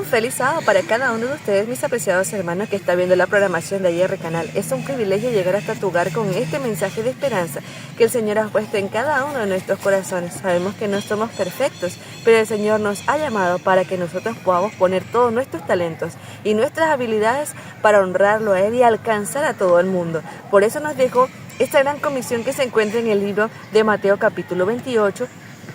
Feliz sábado para cada uno de ustedes, mis apreciados hermanos que está viendo la programación de IR Canal. Es un privilegio llegar hasta tu hogar con este mensaje de esperanza que el Señor ha puesto en cada uno de nuestros corazones. Sabemos que no somos perfectos, pero el Señor nos ha llamado para que nosotros podamos poner todos nuestros talentos y nuestras habilidades para honrarlo a Él y alcanzar a todo el mundo. Por eso nos dejó esta gran comisión que se encuentra en el libro de Mateo capítulo 28,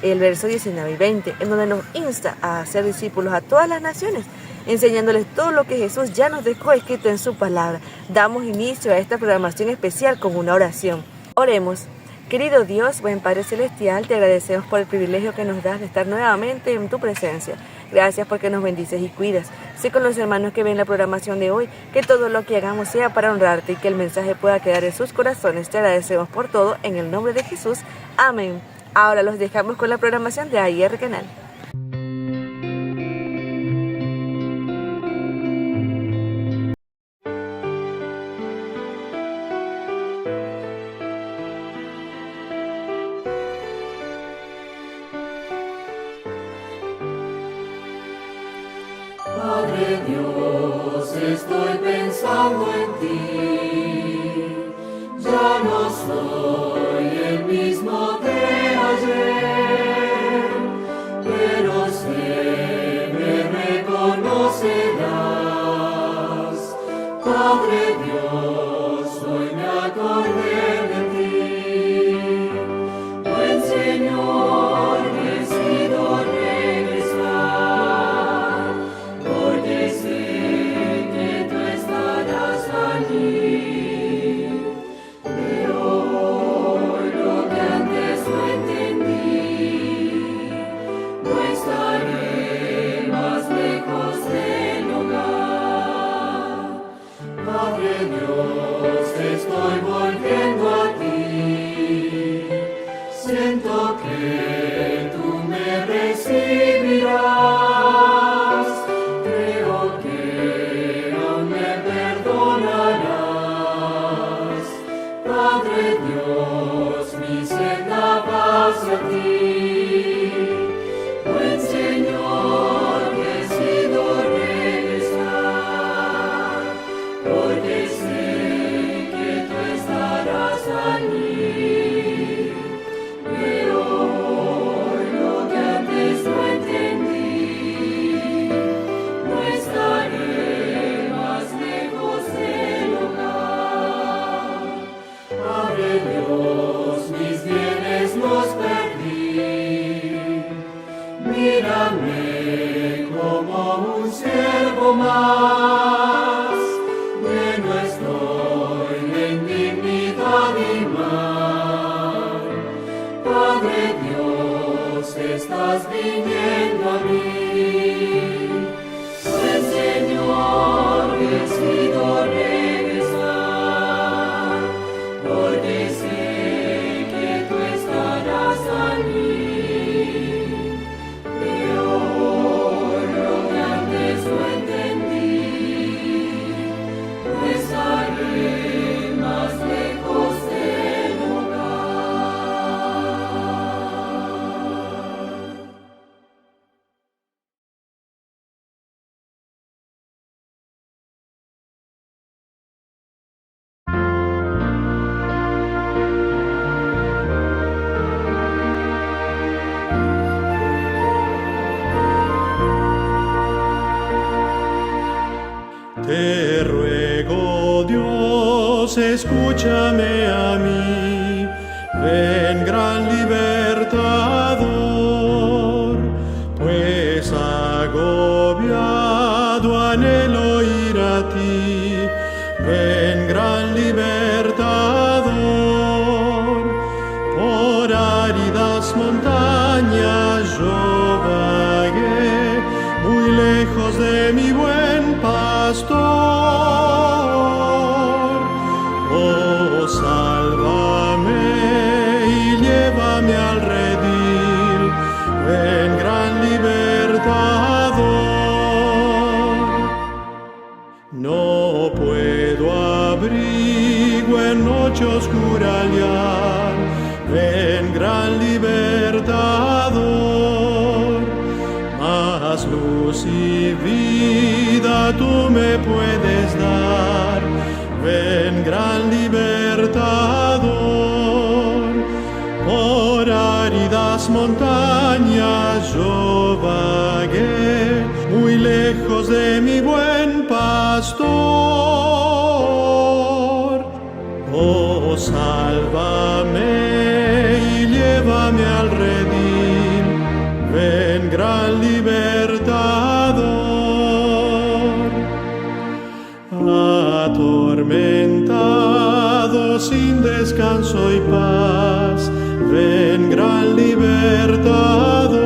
el verso 19 y 20, en donde nos insta a hacer discípulos a todas las naciones, enseñándoles todo lo que Jesús ya nos dejó escrito en su palabra. Damos inicio a esta programación especial con una oración. Oremos. Querido Dios, buen Padre Celestial, te agradecemos por el privilegio que nos das de estar nuevamente en tu presencia. Gracias porque nos bendices y cuidas. Sé con los hermanos que ven la programación de hoy, que todo lo que hagamos sea para honrarte y que el mensaje pueda quedar en sus corazones. Te agradecemos por todo, en el nombre de Jesús. Amén. Ahora los dejamos con la programación de IR Canal. Padre Dios, estoy pensando en ti, ya no soy el mismo de ayer, pero sé, me reconocerás. Padre Dios, hoy me acordé de ti, buen Señor, decido regresar, porque sé que tú estarás allí. Pero hoy lo que antes no entendí, no estaré más lejos del hogar. Padre Dios, estoy volviendo a ti, siento que tú me recibirás, creo que aún me perdonarás. Padre Dios, mi senda va hacia ti, buen Señor, decido regresar, porque sé que tú estarás allí. Pero hoy lo que antes no entendí, no estaré más lejos del hogar. Padre Dios, mis bienes los perdí, mírame como un siervo más, lleno estoy de indignidad y mal. Padre Dios, estás viniendo a mí, buen Señor, decido regresar, porque sé que tú estarás allí. Pero hoy lo que antes no entendí, no estaré más lejos del hogar. Te ruego, Dios, escúchame a mí, ven gran libertador, pues agobiado anhelo ir a ti, ven gran libertador, por áridas montañas yo vagué, muy lejos de mi buen pastor. Oh, sálvame y llévame al redil, ven gran libertador. No puedo abrigo en noche oscura hallar, ven gran libertador. paz, luz y vida tú me puedes dar. Ven, gran libertador, por áridas montañas yo vagué, muy lejos de mi buen pastor. Oh, sálvame y llévame al redil, ven, gran libertador. Atormentado sin descanso y paz, ven, gran libertador.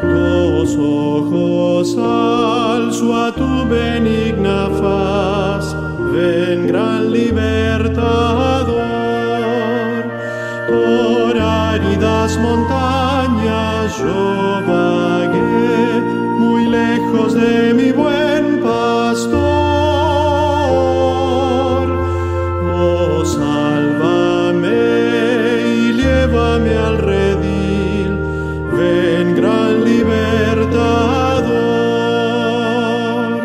Los ojos alzo a tu benigna faz, ven, gran libertador. Por áridas montañas yo vagué, muy lejos de mi buen pastor. Oh, sálvame y llévame al redil, ven, gran libertador.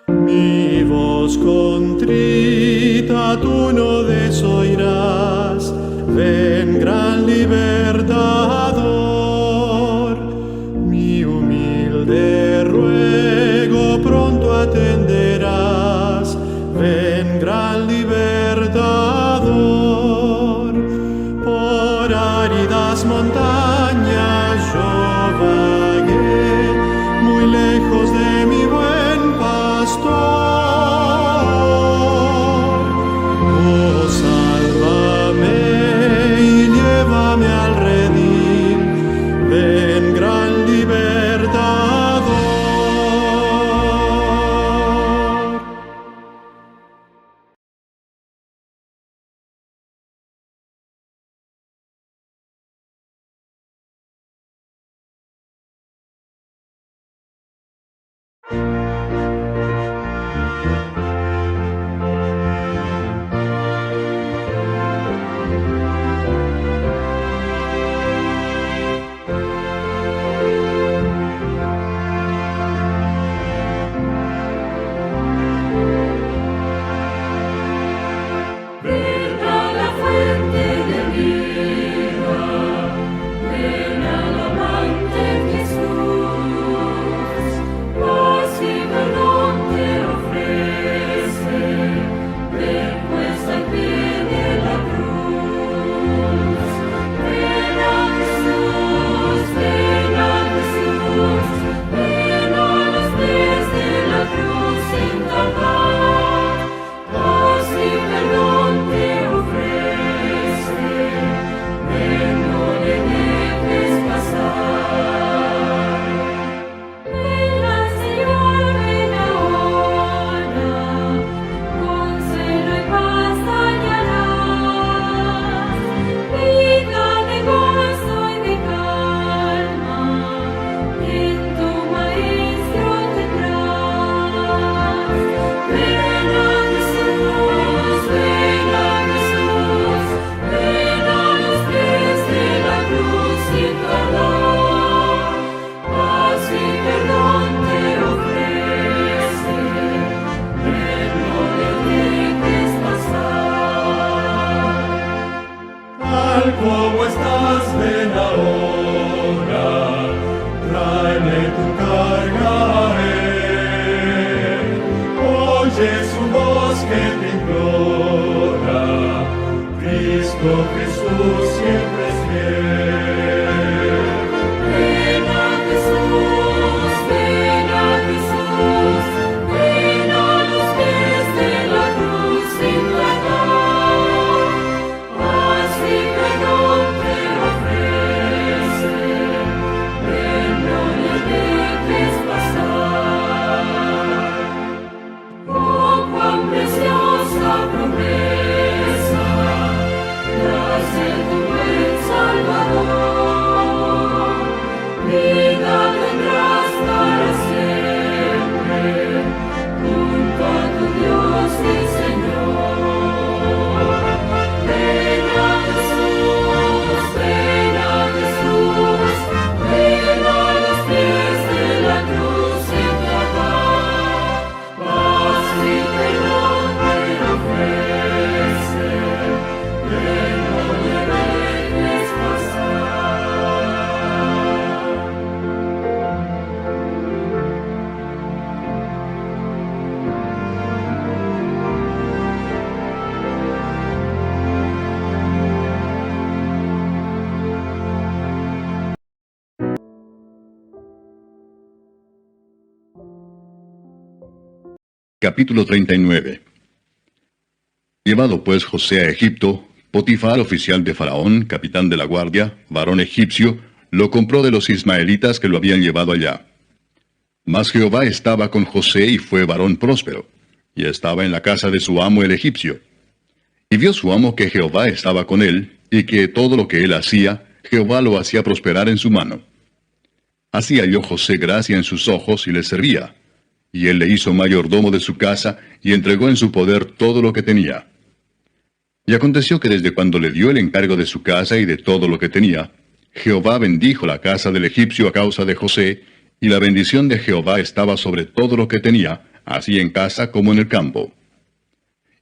Mi voz contrita tú no desoirás, ven, gran libertador. Mi humilde ruego pronto atenderás, ven, gran libertador. Por áridas montañas yo vagué, muy lejos de mi buen pastor. Oh, sálvame y llévame al redil, ven, gran libertador. Como estás, ven ahora, tráeme tu carga a él. Oye su voz que te implora, Cristo Jesús siempre es fiel. Ven a Jesús, ven a Jesús, ven a los pies de la cruz sin pagar. Paz y perdón te ofrece, ven, no le dejes pasar. Oh, cuán preciosa promesa, las Capítulo 39. Llevado pues José a Egipto, Potifar, oficial de Faraón, capitán de la guardia, varón egipcio, lo compró de los ismaelitas que lo habían llevado allá. Mas Jehová estaba con José y fue varón próspero, y estaba en la casa de su amo el egipcio. Y vio su amo que Jehová estaba con él, y que todo lo que él hacía, Jehová lo hacía prosperar en su mano. Así halló José gracia en sus ojos y le servía. Y él le hizo mayordomo de su casa, y entregó en su poder todo lo que tenía. Y aconteció que desde cuando le dio el encargo de su casa y de todo lo que tenía, Jehová bendijo la casa del egipcio a causa de José, y la bendición de Jehová estaba sobre todo lo que tenía, así en casa como en el campo.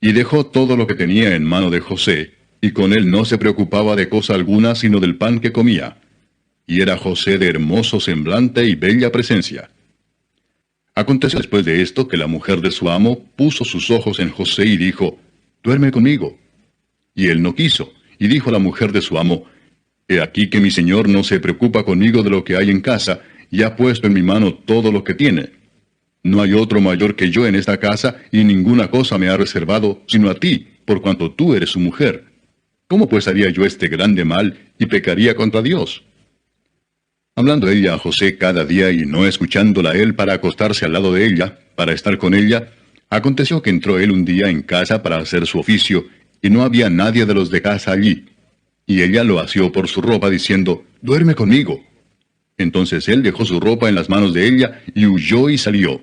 Y dejó todo lo que tenía en mano de José, y con él no se preocupaba de cosa alguna sino del pan que comía. Y era José de hermoso semblante y bella presencia. Aconteció después de esto que la mujer de su amo puso sus ojos en José y dijo, «Duerme conmigo». Y él no quiso, y dijo a la mujer de su amo, «He aquí que mi señor no se preocupa conmigo de lo que hay en casa, y ha puesto en mi mano todo lo que tiene. No hay otro mayor que yo en esta casa, y ninguna cosa me ha reservado, sino a ti, por cuanto tú eres su mujer. ¿Cómo pues haría yo este grande mal, y pecaría contra Dios?» Hablando ella a José cada día y no escuchándola él para acostarse al lado de ella, para estar con ella, aconteció que entró él un día en casa para hacer su oficio, y no había nadie de los de casa allí. Y ella lo asió por su ropa, diciendo, «Duerme conmigo». Entonces él dejó su ropa en las manos de ella, y huyó y salió.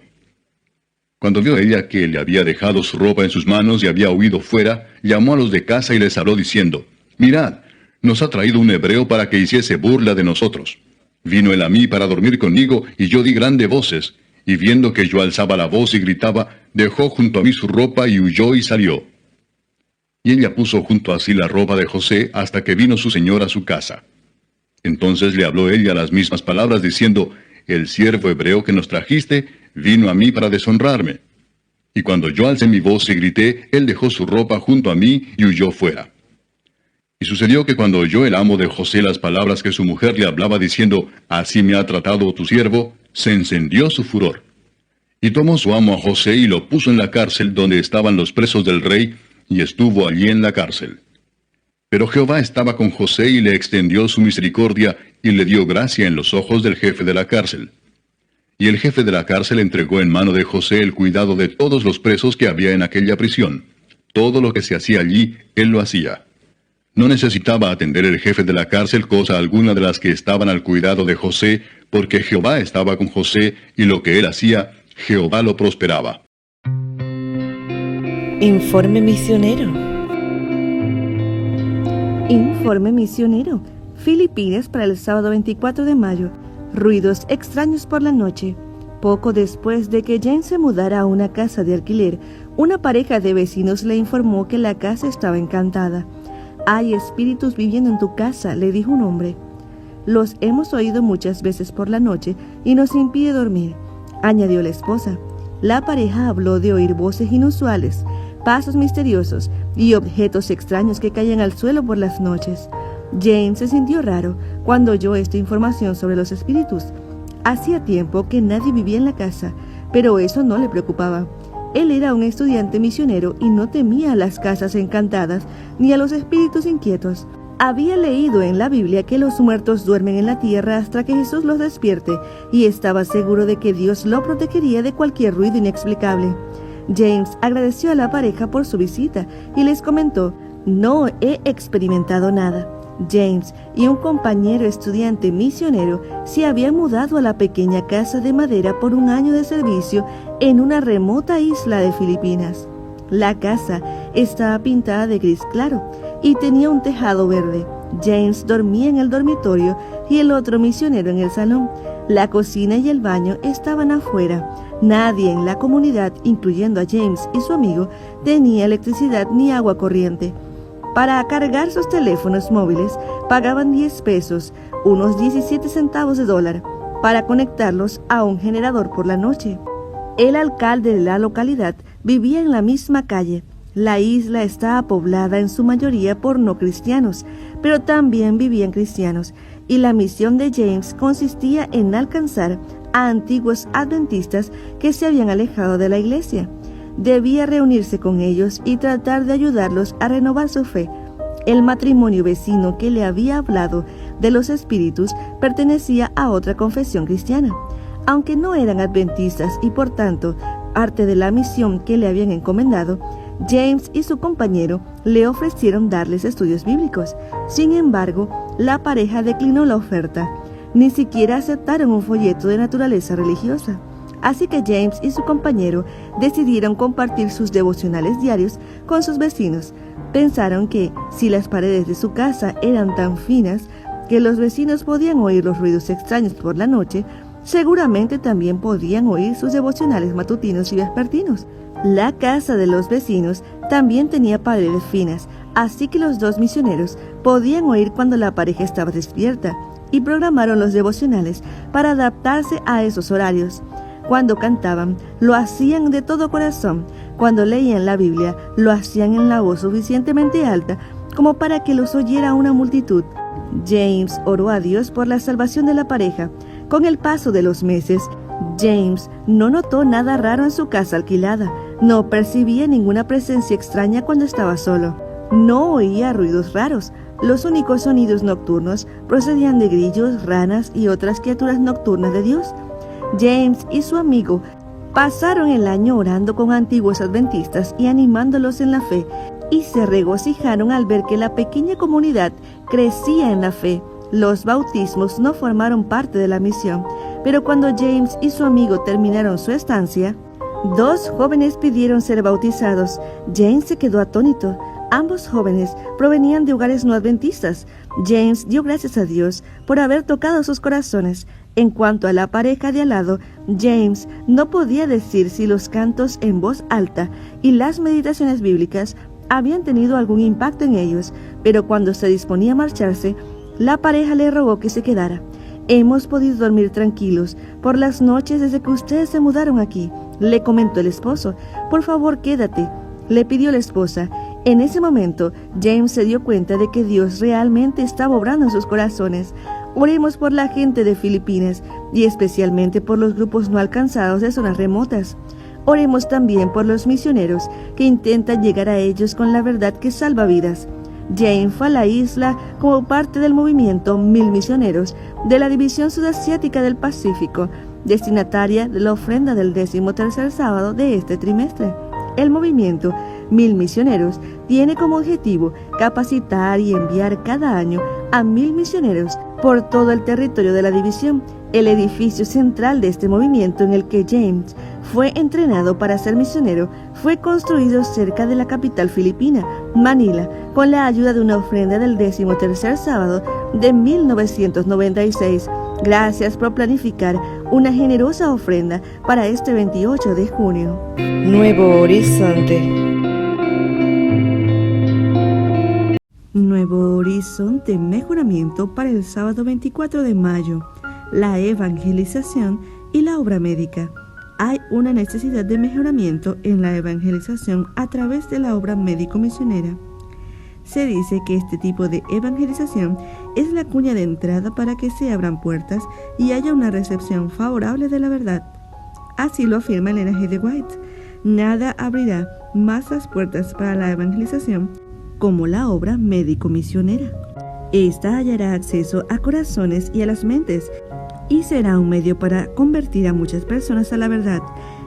Cuando vio ella que le había dejado su ropa en sus manos y había huido fuera, llamó a los de casa y les habló diciendo, «Mirad, nos ha traído un hebreo para que hiciese burla de nosotros. Vino él a mí para dormir conmigo, y yo di grandes voces, y viendo que yo alzaba la voz y gritaba, dejó junto a mí su ropa y huyó y salió». Y ella puso junto a sí la ropa de José hasta que vino su señor a su casa. Entonces le habló ella las mismas palabras, diciendo, «El siervo hebreo que nos trajiste vino a mí para deshonrarme». Y cuando yo alcé mi voz y grité, él dejó su ropa junto a mí y huyó fuera. Y sucedió que cuando oyó el amo de José las palabras que su mujer le hablaba diciendo, «Así me ha tratado tu siervo», se encendió su furor. Y tomó su amo a José y lo puso en la cárcel donde estaban los presos del rey, y estuvo allí en la cárcel. Pero Jehová estaba con José y le extendió su misericordia, y le dio gracia en los ojos del jefe de la cárcel. Y el jefe de la cárcel entregó en mano de José el cuidado de todos los presos que había en aquella prisión. Todo lo que se hacía allí, él lo hacía. No necesitaba atender el jefe de la cárcel cosa alguna de las que estaban al cuidado de José, porque Jehová estaba con José, y lo que él hacía, Jehová lo prosperaba. Informe misionero. Informe misionero. Filipinas para el sábado 24 de mayo. Ruidos extraños por la noche. Poco después de que Jane se mudara a una casa de alquiler, una pareja de vecinos le informó que la casa estaba encantada. «Hay espíritus viviendo en tu casa», le dijo un hombre. «Los hemos oído muchas veces por la noche y nos impide dormir», añadió la esposa. La pareja habló de oír voces inusuales, pasos misteriosos y objetos extraños que caían al suelo por las noches. Jane se sintió raro cuando oyó esta información sobre los espíritus. Hacía tiempo que nadie vivía en la casa, pero eso no le preocupaba. Él era un estudiante misionero y no temía a las casas encantadas ni a los espíritus inquietos. Había leído en la Biblia que los muertos duermen en la tierra hasta que Jesús los despierte, y estaba seguro de que Dios lo protegería de cualquier ruido inexplicable. James agradeció a la pareja por su visita y les comentó, «No he experimentado nada». James y un compañero estudiante misionero se habían mudado a la pequeña casa de madera por un año de servicio en una remota isla de Filipinas. La casa estaba pintada de gris claro y tenía un tejado verde. James dormía en el dormitorio y el otro misionero en el salón. La cocina y el baño estaban afuera. Nadie en la comunidad, incluyendo a James y su amigo, tenía electricidad ni agua corriente. Para cargar sus teléfonos móviles pagaban 10 pesos, unos 17 centavos de dólar, para conectarlos a un generador por la noche. El alcalde de la localidad vivía en la misma calle. La isla estaba poblada en su mayoría por no cristianos, pero también vivían cristianos, y la misión de James consistía en alcanzar a antiguos adventistas que se habían alejado de la iglesia. debía reunirse con ellos y tratar de ayudarlos a renovar su fe. El matrimonio vecino que le había hablado de los espíritus pertenecía a otra confesión cristiana. Aunque no eran adventistas y por tanto parte de la misión que le habían encomendado, James y su compañero le ofrecieron darles estudios bíblicos. Sin embargo, la pareja declinó la oferta. Ni siquiera aceptaron un folleto de naturaleza religiosa. Así que James y su compañero decidieron compartir sus devocionales diarios con sus vecinos. Pensaron que, si las paredes de su casa eran tan finas que los vecinos podían oír los ruidos extraños por la noche, seguramente también podían oír sus devocionales matutinos y vespertinos. La casa de los vecinos también tenía paredes finas, así que los dos misioneros podían oír cuando la pareja estaba despierta, y programaron los devocionales para adaptarse a esos horarios. Cuando cantaban, lo hacían de todo corazón. Cuando leían la Biblia, lo hacían en la voz suficientemente alta como para que los oyera una multitud. James oró a Dios por la salvación de la pareja. Con el paso de los meses, James no notó nada raro en su casa alquilada. No percibía ninguna presencia extraña cuando estaba solo. No oía ruidos raros. Los únicos sonidos nocturnos procedían de grillos, ranas y otras criaturas nocturnas de Dios. James y su amigo pasaron el año orando con antiguos adventistas y animándolos en la fe, y se regocijaron al ver que la pequeña comunidad crecía en la fe. Los bautismos no formaron parte de la misión, pero cuando James y su amigo terminaron su estancia, 2 jóvenes pidieron ser bautizados. James se quedó atónito. Ambos jóvenes provenían de hogares no adventistas. James dio gracias a Dios por haber tocado sus corazones. En cuanto a la pareja de al lado, James no podía decir si los cantos en voz alta y las meditaciones bíblicas habían tenido algún impacto en ellos, pero cuando se disponía a marcharse, la pareja le rogó que se quedara. Hemos podido dormir tranquilos por las noches desde que ustedes se mudaron aquí, le comentó el esposo. Por favor, quédate, le pidió la esposa. En ese momento, James se dio cuenta de que Dios realmente estaba obrando en sus corazones. Oremos por la gente de Filipinas y especialmente por los grupos no alcanzados de zonas remotas. Oremos también por los misioneros que intentan llegar a ellos con la verdad que salva vidas. James fue a la isla como parte del movimiento 1000 misioneros de la División Sudasiática del Pacífico, destinataria de la ofrenda del 13º sábado de este trimestre. El movimiento 1000 misioneros tiene como objetivo capacitar y enviar cada año a 1000 misioneros por todo el territorio de la división. El edificio central de este movimiento, en el que James fue entrenado para ser misionero, fue construido cerca de la capital filipina, Manila, con la ayuda de una ofrenda del 13º sábado de 1996. Gracias por planificar una generosa ofrenda para este 28 de junio. Nuevo Horizonte. Nuevo Horizonte, mejoramiento para el sábado 24 de mayo. La evangelización y la obra médica. Hay una necesidad de mejoramiento en la evangelización a través de la obra médico-misionera. Se dice que este tipo de evangelización es la cuña de entrada para que se abran puertas y haya una recepción favorable de la verdad. Así lo afirma Elena G. de White. Nada abrirá más las puertas para la evangelización como la obra médico-misionera. Esta hallará acceso a corazones y a las mentes y será un medio para convertir a muchas personas a la verdad.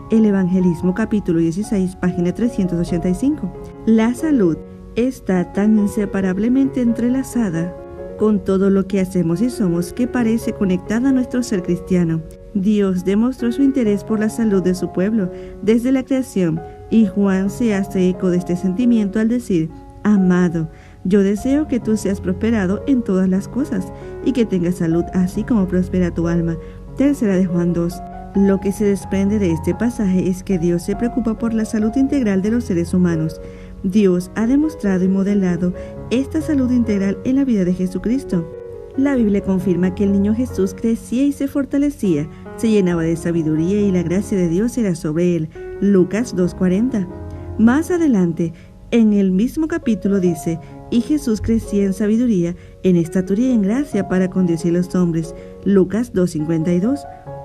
El Evangelismo, capítulo 16, página 385. La salud está tan inseparablemente entrelazada con todo lo que hacemos y somos que parece conectada a nuestro ser cristiano. Dios demostró su interés por la salud de su pueblo desde la creación, y Juan se hace eco de este sentimiento al decir: amado, yo deseo que tú seas prosperado en todas las cosas y que tengas salud así como prospera tu alma. Tercera de Juan 2. Lo que se desprende de este pasaje es que Dios se preocupa por la salud integral de los seres humanos. Dios ha demostrado y modelado esta salud integral en la vida de Jesucristo. La Biblia confirma que el niño Jesús crecía y se fortalecía, se llenaba de sabiduría y la gracia de Dios era sobre él. Lucas 2:40. Más adelante, en el mismo capítulo dice: y Jesús crecía en sabiduría, en estatura y en gracia para con Dios y los hombres. Lucas 2:52.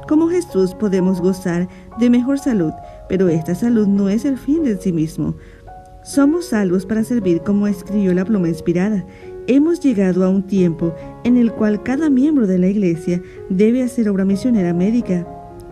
Como Jesús podemos gozar de mejor salud pero esta salud no es el fin en sí mismo. Somos salvos para servir, como escribió la pluma inspirada. Hemos llegado a un tiempo en el cual cada miembro de la Iglesia debe hacer obra misionera médica.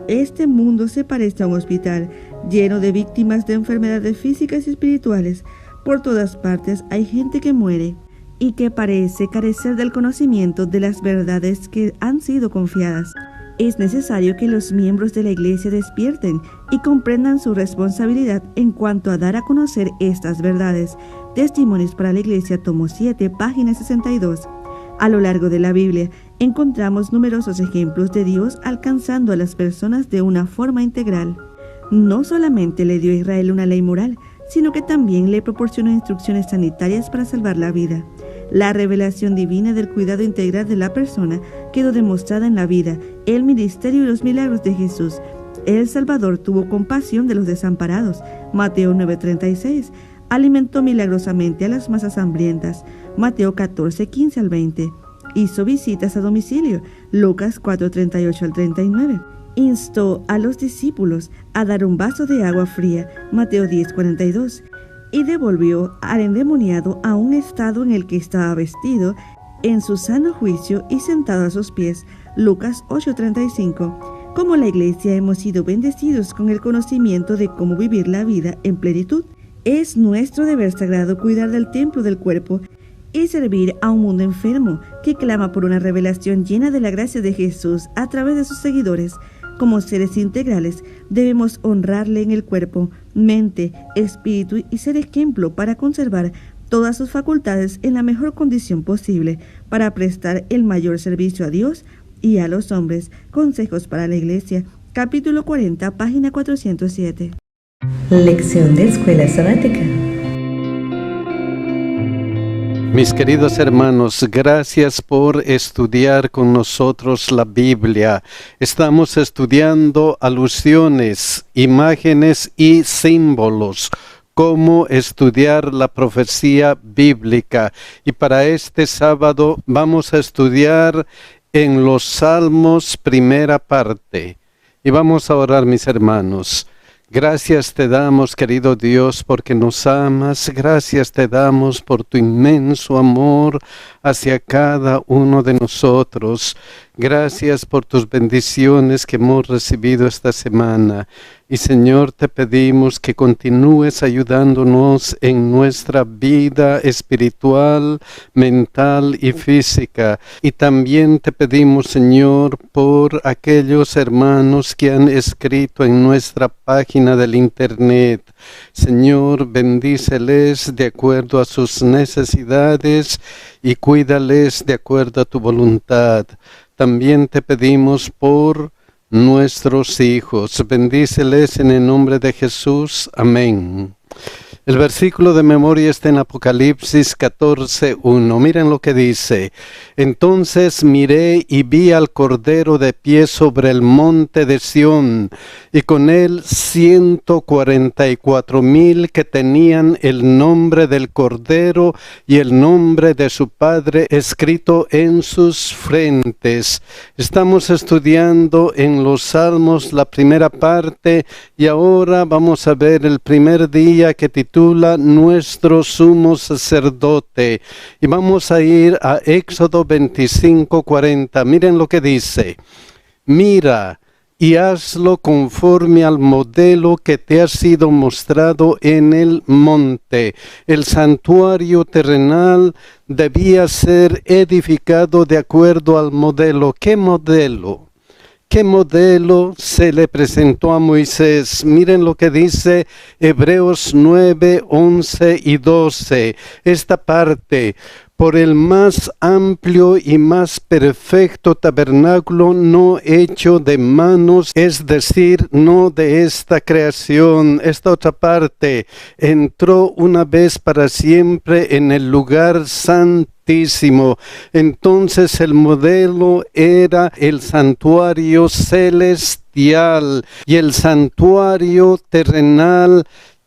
Este mundo se parece a un hospital lleno de víctimas de enfermedades físicas y espirituales. Por todas partes hay gente que muere y que parece carecer del conocimiento de las verdades que han sido confiadas. Es necesario que los miembros de la Iglesia despierten y comprendan su responsabilidad en cuanto a dar a conocer estas verdades. Testimonios para la Iglesia, tomo 7, página 62. A lo largo de la Biblia encontramos numerosos ejemplos de Dios alcanzando a las personas de una forma integral. No solamente le dio a Israel una ley moral, sino que también le proporcionó instrucciones sanitarias para salvar la vida. La revelación divina del cuidado integral de la persona quedó demostrada en la vida, el ministerio y los milagros de Jesús. El Salvador tuvo compasión de los desamparados, Mateo 9:36. Alimentó milagrosamente a las masas hambrientas, Mateo 14:15 al 20. Hizo visitas a domicilio, Lucas 4:38 al 39. Instó a los discípulos a dar un vaso de agua fría, Mateo 10:42. Y devolvió al endemoniado a un estado en el que estaba vestido, en su sano juicio y sentado a sus pies, Lucas 8:35. Como la Iglesia hemos sido bendecidos con el conocimiento de cómo vivir la vida en plenitud. Es nuestro deber sagrado cuidar del templo del cuerpo y servir a un mundo enfermo que clama por una revelación llena de la gracia de Jesús a través de sus seguidores. Como seres integrales, debemos honrarle en el cuerpo, mente, espíritu y ser ejemplo para conservar todas sus facultades en la mejor condición posible para prestar el mayor servicio a Dios y a los hombres. Consejos para la Iglesia, capítulo 40, página 407. Lección de Escuela Sabática. Mis queridos hermanos, gracias por estudiar con nosotros la Biblia. Estamos estudiando alusiones, imágenes y símbolos, cómo estudiar la profecía bíblica. Y para este sábado vamos a estudiar en los Salmos, primera parte. Y vamos a orar, mis hermanos. Gracias te damos, querido Dios, porque nos amas. Gracias te damos por tu inmenso amor hacia cada uno de nosotros. Gracias por tus bendiciones que hemos recibido esta semana. Y Señor, te pedimos que continúes ayudándonos en nuestra vida espiritual, mental y física. Y también te pedimos, Señor, por aquellos hermanos que han escrito en nuestra página del internet. Señor, bendíceles de acuerdo a sus necesidades y cuídales de acuerdo a tu voluntad. También te pedimos por nuestros hijos. Bendíceles en el nombre de Jesús. Amén. El versículo de memoria está en Apocalipsis 14:1. Miren lo que dice. Entonces miré y vi al Cordero de pie sobre el monte de Sión, y con él 144,000 que tenían el nombre del Cordero y el nombre de su Padre escrito en sus frentes. Estamos estudiando en los Salmos la primera parte, y ahora vamos a ver el primer día que titula Nuestro Sumo Sacerdote. Y vamos a ir a Éxodo 25:40. Miren lo que dice. Mira y hazlo conforme al modelo que te ha sido mostrado en el monte. El santuario terrenal debía ser edificado de acuerdo al modelo. ¿Qué modelo? ¿Qué modelo se le presentó a Moisés? Miren lo que dice Hebreos 9, 11 y 12. Esta parte. Por el más amplio y más perfecto tabernáculo no hecho de manos, es decir, no de esta creación. Esta otra parte, entró una vez para siempre en el lugar santísimo. Entonces el modelo era el santuario celestial y el santuario terrenal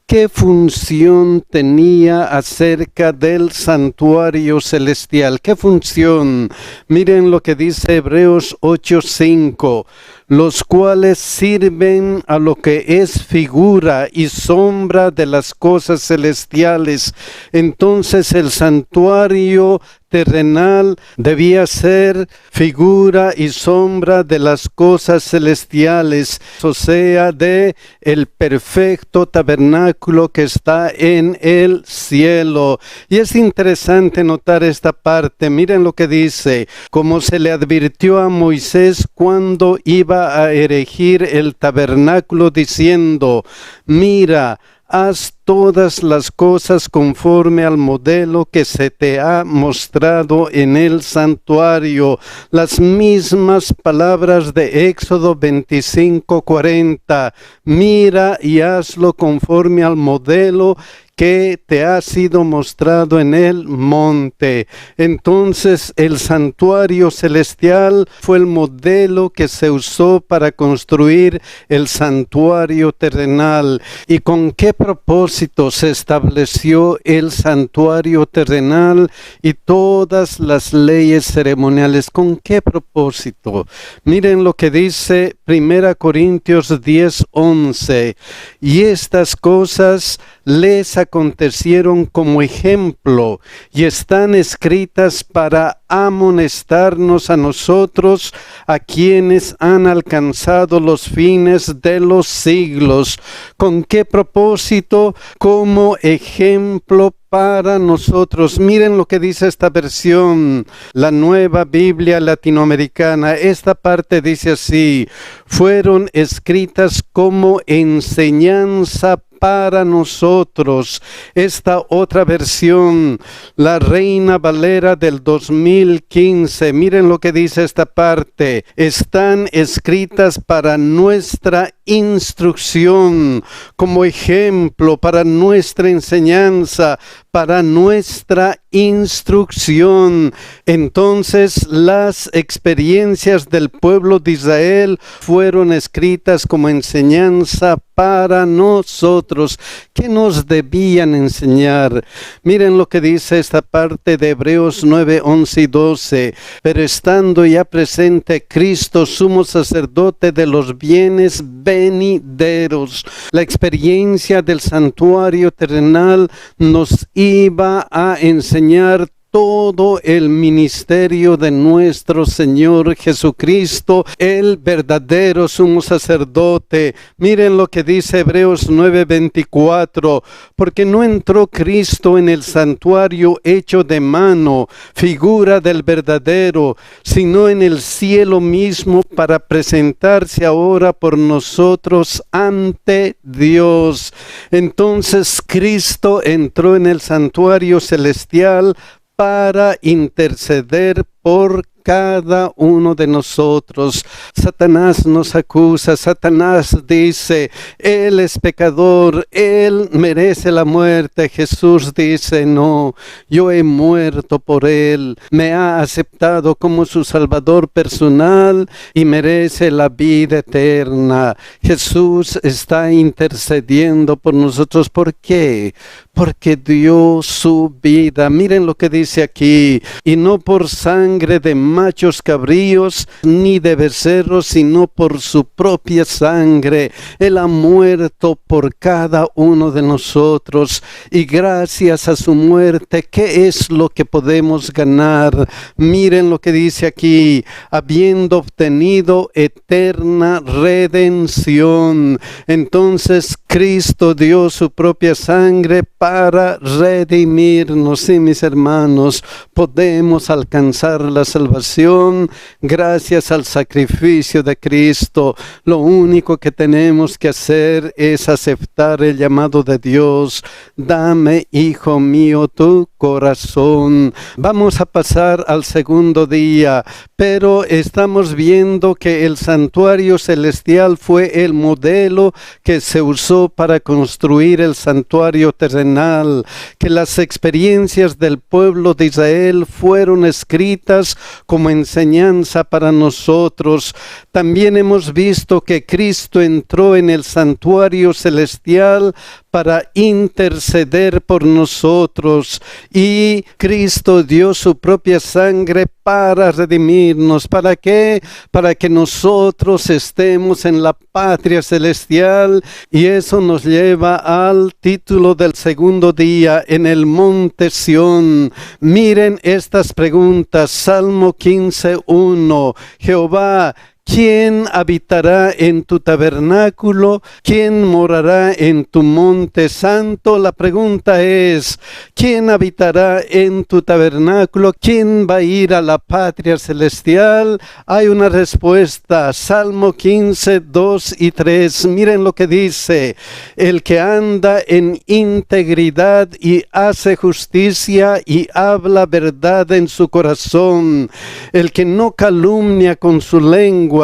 ¿qué función tenía acerca del santuario celestial? ¿Qué función? Miren lo que dice Hebreos 8:5, los cuales sirven a lo que es figura y sombra de las cosas celestiales. Entonces el santuario terrenal debía ser figura y sombra de las cosas celestiales, o sea, de el perfecto tabernáculo que está en el cielo. Y es interesante notar esta parte. Miren lo que dice, como se le advirtió a Moisés cuando iba a erigir el tabernáculo, diciendo, mira, haz todas las cosas conforme al modelo que se te ha mostrado en el santuario. Las mismas palabras de Éxodo 25:40. Mira y hazlo conforme al modelo que te ha sido mostrado en el monte. Entonces el santuario celestial fue el modelo que se usó para construir el santuario terrenal. ¿Y con qué propósito se estableció el santuario terrenal y todas las leyes ceremoniales? ¿Con qué propósito? Miren lo que dice 1 Corintios 10:11. Y estas cosas les acontecieron como ejemplo y están escritas para amonestarnos a nosotros, a quienes han alcanzado los fines de los siglos. ¿Con qué propósito? Como ejemplo para nosotros. Miren lo que dice esta versión, la Nueva Biblia Latinoamericana. Esta parte dice así: fueron escritas como enseñanza para nosotros. Esta otra versión, la Reina Valera del 2015, miren lo que dice esta parte: están escritas para nuestra instrucción, como ejemplo, para nuestra enseñanza, para nuestra instrucción. Entonces las experiencias del pueblo de Israel fueron escritas como enseñanza para nosotros. ¿Qué nos debían enseñar? Miren lo que dice esta parte de Hebreos 9:11 y 12. Pero estando ya presente Cristo, sumo sacerdote de los bienes venideros. La experiencia del santuario terrenal nos iba a enseñar todo el ministerio de nuestro Señor Jesucristo, el verdadero sumo sacerdote. Miren lo que dice Hebreos 9:24, porque no entró Cristo en el santuario hecho de mano, figura del verdadero, sino en el cielo mismo, para presentarse ahora por nosotros ante Dios. Entonces Cristo entró en el santuario celestial para interceder por cada uno de nosotros. Satanás nos acusa, Satanás dice, él es pecador, él merece la muerte. Jesús dice, no, yo he muerto por él, me ha aceptado como su salvador personal y merece la vida eterna. Jesús está intercediendo por nosotros. ¿Por qué? Porque dio su vida. Miren lo que dice aquí: y no por sangre de machos cabríos ni de becerros, sino por su propia sangre. Él ha muerto por cada uno de nosotros, y gracias a su muerte, ¿qué es lo que podemos ganar? Miren lo que dice aquí: habiendo obtenido eterna redención. Entonces Cristo dio su propia sangre para redimirnos. Sí, mis hermanos, podemos alcanzar la salvación gracias al sacrificio de Cristo. Lo único que tenemos que hacer es aceptar el llamado de Dios: dame, hijo mío, tu corazón. Vamos a pasar al segundo día, pero estamos viendo que el santuario celestial fue el modelo que se usó para construir el santuario terrenal, que las experiencias del pueblo de Israel fueron escritas como enseñanza para nosotros. También hemos visto que Cristo entró en el santuario celestial para interceder por nosotros, y Cristo dio su propia sangre para redimirnos. ¿Para qué? Para que nosotros estemos en la patria celestial, y eso nos lleva al título del segundo día, en el monte Sión. Miren estas preguntas. Salmo 15:1. Jehová, ¿quién habitará en tu tabernáculo? ¿Quién morará en tu monte santo? La pregunta es, ¿quién habitará en tu tabernáculo? ¿Quién va a ir a la patria celestial? Hay una respuesta. Salmo 15:2-3. Miren lo que dice: el que anda en integridad y hace justicia y habla verdad en su corazón, el que no calumnia con su lengua,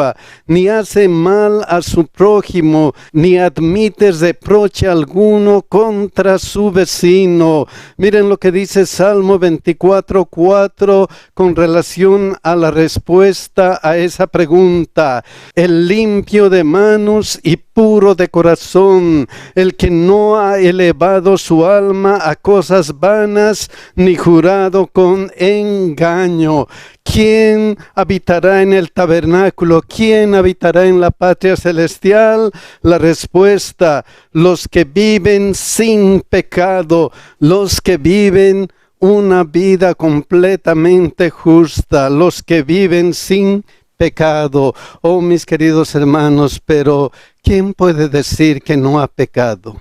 ni hace mal a su prójimo, ni admite reproche alguno contra su vecino. Miren lo que dice Salmo 24:4 con relación a la respuesta a esa pregunta: el limpio de manos y puro de corazón, el que no ha elevado su alma a cosas vanas, ni jurado con engaño. ¿Quién habitará en el tabernáculo? ¿Quién habitará en la patria celestial? La respuesta: los que viven sin pecado, los que viven una vida completamente justa, los que viven sin pecado. Oh, mis queridos hermanos, pero ¿quién puede decir que no ha pecado?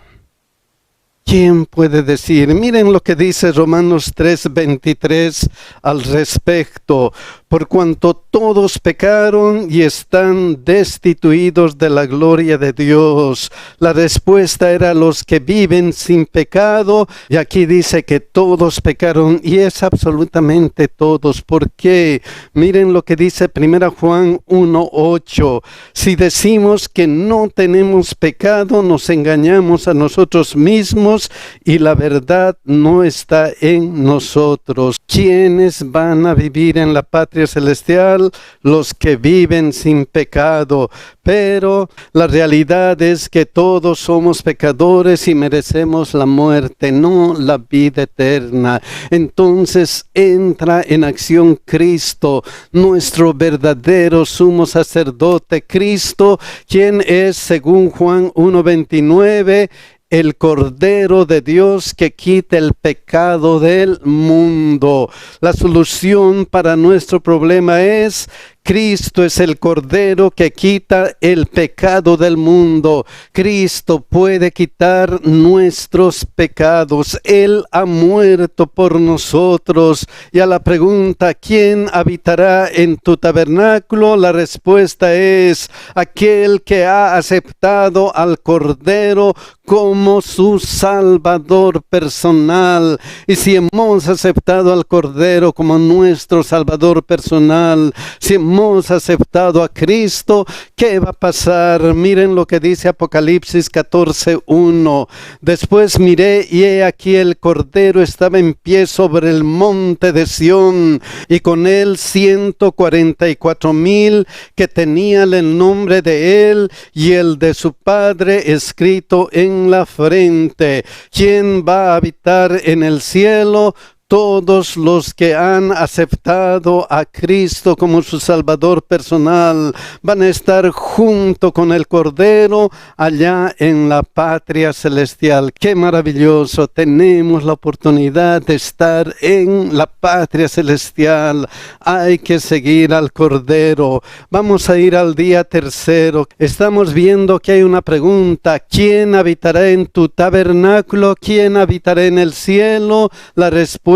¿Quién puede decir? Miren lo que dice Romanos 3:23 al respecto: por cuanto todos pecaron y están destituidos de la gloria de Dios. La respuesta era los que viven sin pecado, y aquí dice que todos pecaron, y es absolutamente todos. ¿Por qué? Miren lo que dice 1 Juan 1:8. Si decimos que no tenemos pecado, nos engañamos a nosotros mismos, y la verdad no está en nosotros. ¿Quiénes van a vivir en la patria celestial? Los que viven sin pecado. Pero la realidad es que todos somos pecadores y merecemos la muerte, no la vida eterna. Entonces entra en acción Cristo, nuestro verdadero sumo sacerdote. Cristo, quien es, según Juan 1:29, el Cordero de Dios que quita el pecado del mundo. La solución para nuestro problema es: Cristo es el Cordero que quita el pecado del mundo. Cristo puede quitar nuestros pecados. Él ha muerto por nosotros. Y a la pregunta, ¿quién habitará en tu tabernáculo? La respuesta es: aquel que ha aceptado al Cordero como su Salvador personal. Y si hemos aceptado al Cordero como nuestro Salvador personal, si hemos aceptado a Cristo, ¿qué va a pasar? Miren lo que dice Apocalipsis 14:1. Después miré, y he aquí el Cordero estaba en pie sobre el monte de Sión, y con él 144,000 que tenían el nombre de él y el de su Padre escrito en la frente. ¿Quién va a habitar en el cielo? Todos los que han aceptado a Cristo como su Salvador personal van a estar junto con el Cordero allá en la patria celestial. ¡Qué maravilloso! Tenemos la oportunidad de estar en la patria celestial. Hay que seguir al Cordero. Vamos a ir al día tercero. Estamos viendo que hay una pregunta: ¿quién habitará en tu tabernáculo? ¿Quién habitará en el cielo? La respuesta: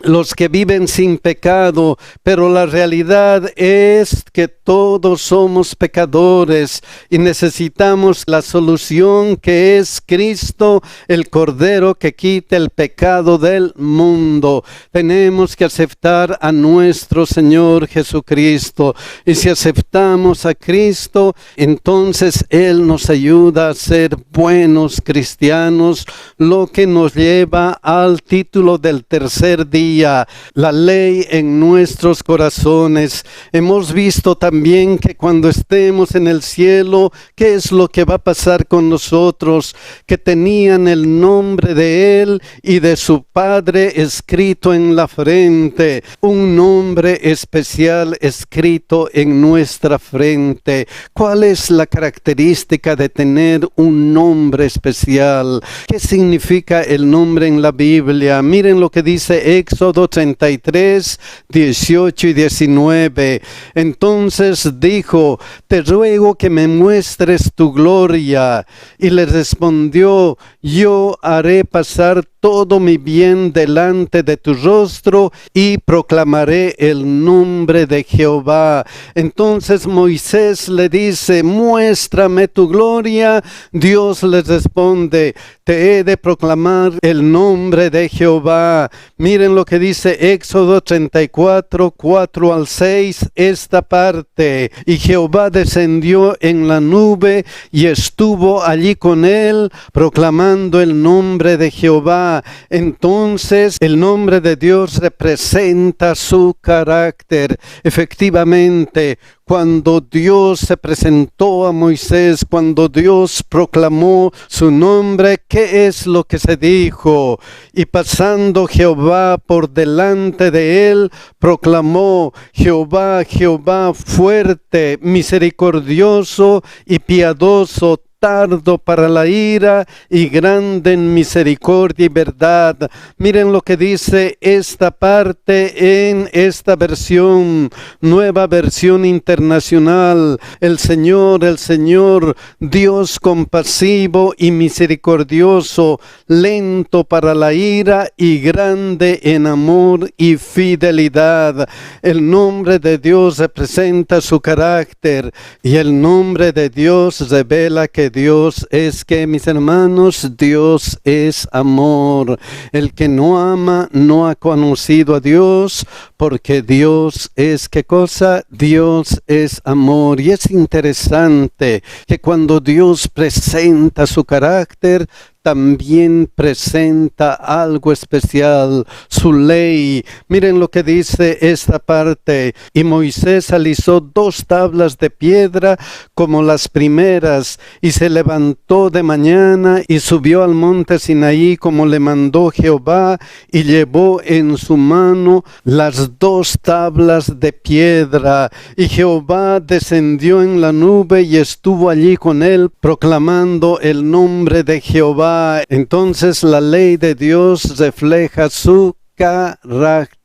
los que viven sin pecado. Pero la realidad es que todos somos pecadores y necesitamos la solución, que es Cristo, el Cordero que quita el pecado del mundo. Tenemos que aceptar a nuestro Señor Jesucristo, y si aceptamos a Cristo, entonces Él nos ayuda a ser buenos cristianos, lo que nos lleva al título del tercer día, la ley en nuestros corazones. Hemos visto también que cuando estemos en el cielo, ¿qué es lo que va a pasar con nosotros? Que tenían el nombre de Él y de su Padre escrito en la frente, un nombre especial escrito en nuestra frente. ¿Cuál es la característica de tener un nombre especial? ¿Qué significa el nombre en la Biblia? Miren lo que dice Éxodo 33, 18 y 19. Entonces dijo: te ruego que me muestres tu gloria. Y le respondió: yo haré pasar todo mi bien delante de tu rostro y proclamaré el nombre de Jehová. Entonces Moisés le dice: muéstrame tu gloria. Dios le responde: te he de proclamar el nombre de Jehová. Miren lo que dice Éxodo 34, 4 al 6, esta parte. Y Jehová descendió en la nube y estuvo allí con él, proclamando el nombre de Jehová. Entonces el nombre de Dios representa su carácter. Efectivamente, cuando Dios se presentó a Moisés, cuando Dios proclamó su nombre, ¿qué es lo que se dijo? Y pasando Jehová por delante de él, proclamó: Jehová, Jehová, fuerte, misericordioso y piadoso, tardo para la ira y grande en misericordia y verdad. Miren lo que dice esta parte en esta versión, Nueva Versión Internacional. El Señor, Dios compasivo y misericordioso, lento para la ira y grande en amor y fidelidad. El nombre de Dios representa su carácter y el nombre de Dios revela que Dios es, que mis hermanos, Dios es amor. El que no ama no ha conocido a Dios, porque Dios es, ¿qué cosa? Dios es amor. Y es interesante que cuando Dios presenta su carácter, también presenta algo especial, su ley. Miren lo que dice esta parte: y Moisés alisó 2 tablas de piedra como las primeras, y se levantó de mañana y subió al monte Sinaí como le mandó Jehová, y llevó en su mano las 2 tablas de piedra. Y Jehová descendió en la nube y estuvo allí con él, proclamando el nombre de Jehová. Entonces la ley de Dios refleja su carácter.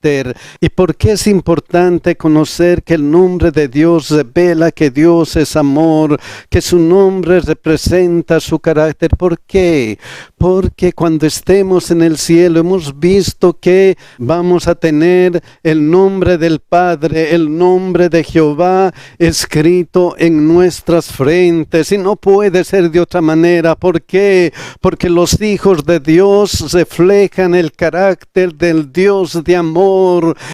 ¿Y por qué es importante conocer que el nombre de Dios revela que Dios es amor, que su nombre representa su carácter? ¿Por qué? Porque cuando estemos en el cielo hemos visto que vamos a tener el nombre del Padre, el nombre de Jehová escrito en nuestras frentes, y no puede ser de otra manera. ¿Por qué? Porque los hijos de Dios reflejan el carácter del Dios de amor.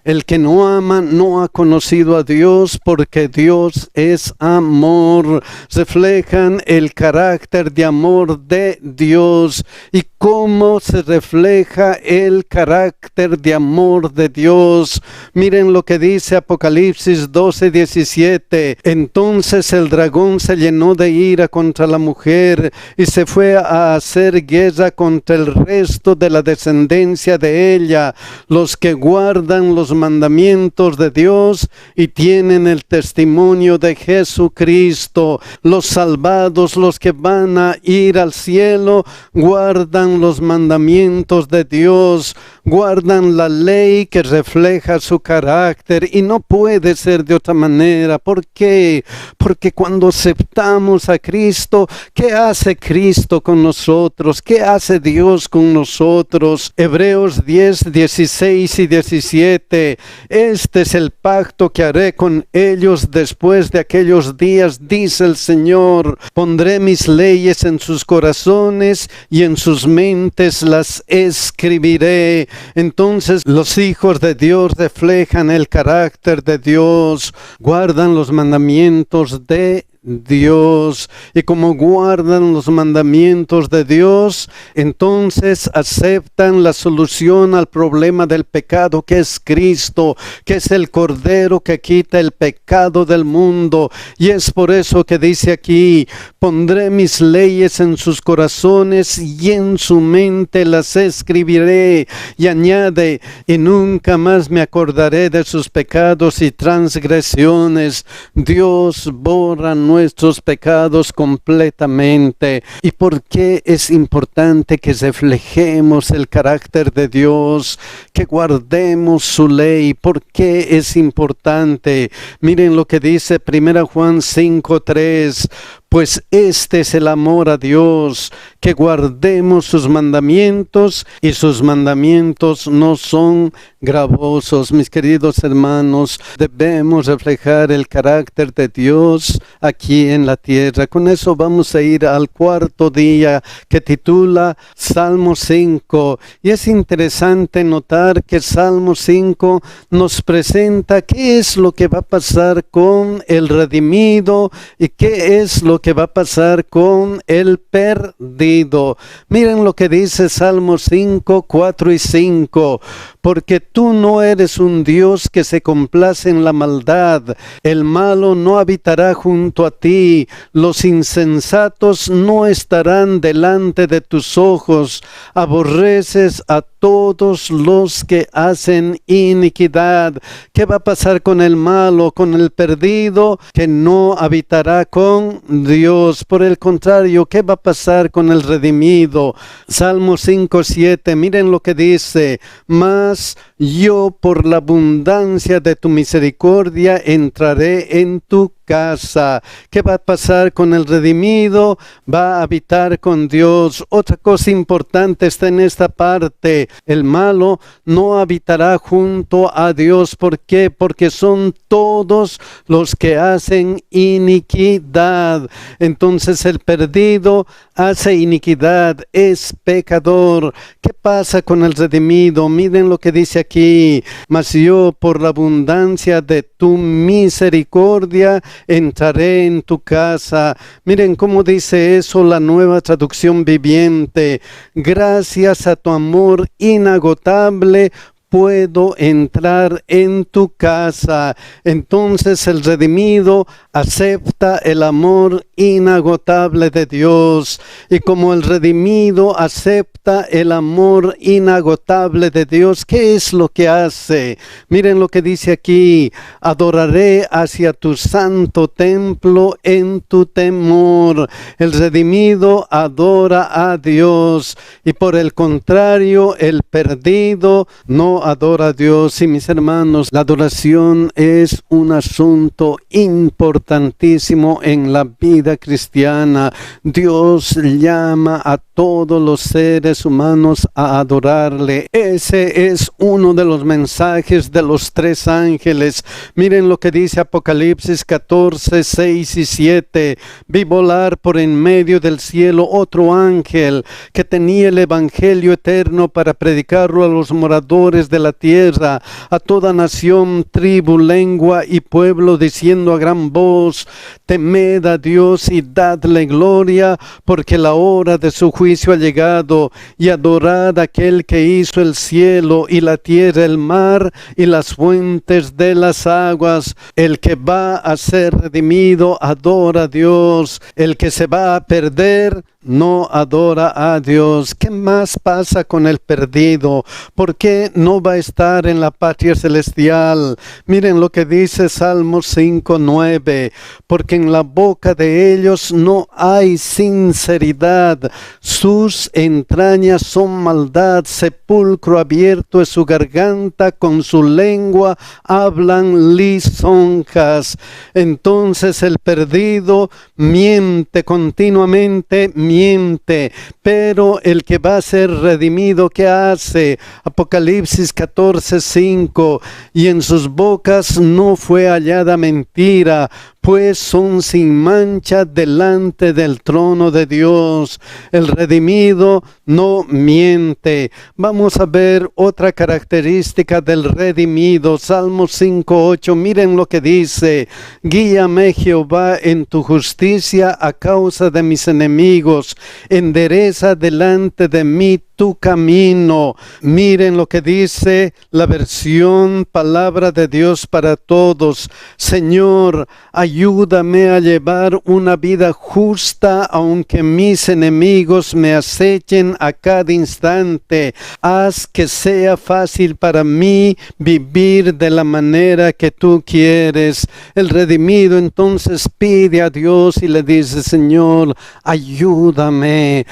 El que no ama no ha conocido a Dios, porque Dios es amor. Reflejan el carácter de amor de Dios. ¿Y cómo se refleja el carácter de amor de Dios? Miren lo que dice Apocalipsis 12, 17. Entonces el dragón se llenó de ira contra la mujer y se fue a hacer guerra contra el resto de la descendencia de ella, los que guardan los mandamientos de Dios y tienen el testimonio de Jesucristo. Los salvados, los que van a ir al cielo, guardan los mandamientos de Dios, guardan la ley que refleja su carácter, y no puede ser de otra manera. ¿Por qué? Porque cuando aceptamos a Cristo, ¿qué hace Cristo con nosotros? ¿Qué hace Dios con nosotros? Hebreos 10, 16 y 17. Este es el pacto que haré con ellos después de aquellos días, dice el Señor. Pondré mis leyes en sus corazones y en sus mentes las escribiré. Entonces los hijos de Dios reflejan el carácter de Dios, guardan los mandamientos de Dios. Y como guardan los mandamientos de Dios, entonces aceptan la solución al problema del pecado, que es Cristo, que es el Cordero que quita el pecado del mundo. Y es por eso que dice aquí: pondré mis leyes en sus corazones y en su mente las escribiré. Y añade: y nunca más me acordaré de sus pecados y transgresiones. Dios borra nuestros pecados completamente. ¿Y por qué es importante que reflejemos el carácter de Dios, que guardemos su ley? ¿Por qué es importante? Miren lo que dice 1 Juan 5:3. Pues este es el amor a Dios, que guardemos sus mandamientos, y sus mandamientos no son gravosos. Mis queridos hermanos, debemos reflejar el carácter de Dios aquí en la tierra. Con eso vamos a ir al cuarto día, que titula Salmo 5. Y es interesante notar que Salmo 5 nos presenta qué es lo que va a pasar con el redimido y qué es lo que va a pasar con el perdido. Miren lo que dice Salmo 5, 4 y 5. Porque tú no eres un Dios que se complace en la maldad. El malo no habitará junto a ti. Los insensatos no estarán delante de tus ojos. Aborreces a todos los que hacen iniquidad. ¿Qué va a pasar con el malo, con el perdido? Que no habitará con Dios. Por el contrario, ¿qué va a pasar con el redimido? Salmo 5:7, miren lo que dice: mas yo, por la abundancia de tu misericordia, entraré en tu casa. ¿Qué va a pasar con el redimido? Va a habitar con Dios. Otra cosa importante está en esta parte: el malo no habitará junto a Dios. ¿Por qué? Porque son todos los que hacen iniquidad. Entonces el perdido hace iniquidad, es pecador. ¿Qué pasa con el redimido? Miren lo que dice aquí: mas yo, por la abundancia de tu misericordia, entraré en tu casa. Miren cómo dice eso la Nueva Traducción Viviente: gracias a tu amor inagotable puedo entrar en tu casa. Entonces el redimido acepta el amor inagotable de Dios. Y como el redimido acepta el amor inagotable de Dios, ¿qué es lo que hace? Miren lo que dice aquí: adoraré hacia tu santo templo en tu temor. El redimido adora a Dios, y por el contrario, el perdido no adora a Dios. Y mis hermanos, la adoración es un asunto importantísimo en la vida cristiana. Dios llama a todos los seres humanos a adorarle. Ese es uno de los mensajes de los 3 ángeles. Miren lo que dice Apocalipsis 14, 6 y 7. Vi volar por en medio del cielo otro ángel que tenía el evangelio eterno para predicarlo a los moradores de la tierra, a toda nación, tribu, lengua y pueblo, diciendo a gran voz: temed a Dios y dadle gloria, porque la hora de su juicio ha llegado, y adorad a aquel que hizo el cielo y la tierra, el mar y las fuentes de las aguas. El que va a ser redimido adora a Dios. El que se va a perder no adora a Dios. ¿Qué más pasa con el perdido? ¿Por qué no va a estar en la patria celestial? Miren lo que dice Salmo 5:9. Porque en la boca de ellos no hay sinceridad, sus entrañas son maldad, sepulcro abierto es su garganta, con su lengua hablan lisonjas. Entonces el perdido miente continuamente, miente, pero el que va a ser redimido, ¿qué hace? Apocalipsis 14:5, y en sus bocas no fue hallada mentira, pues son sin mancha delante del trono de Dios. El redimido no miente. Vamos a ver otra característica del redimido. Salmo 5:8. Miren lo que dice: guíame, Jehová, en tu justicia a causa de mis enemigos. Endereza delante de mí tu camino. Miren lo que dice la versión Palabra de Dios para Todos. Señor, ayúdame a llevar una vida justa, aunque mis enemigos me acechen a cada instante. Haz que sea fácil para mí vivir de la manera que tú quieres. El redimido entonces pide a Dios y le dice: Señor, ayúdame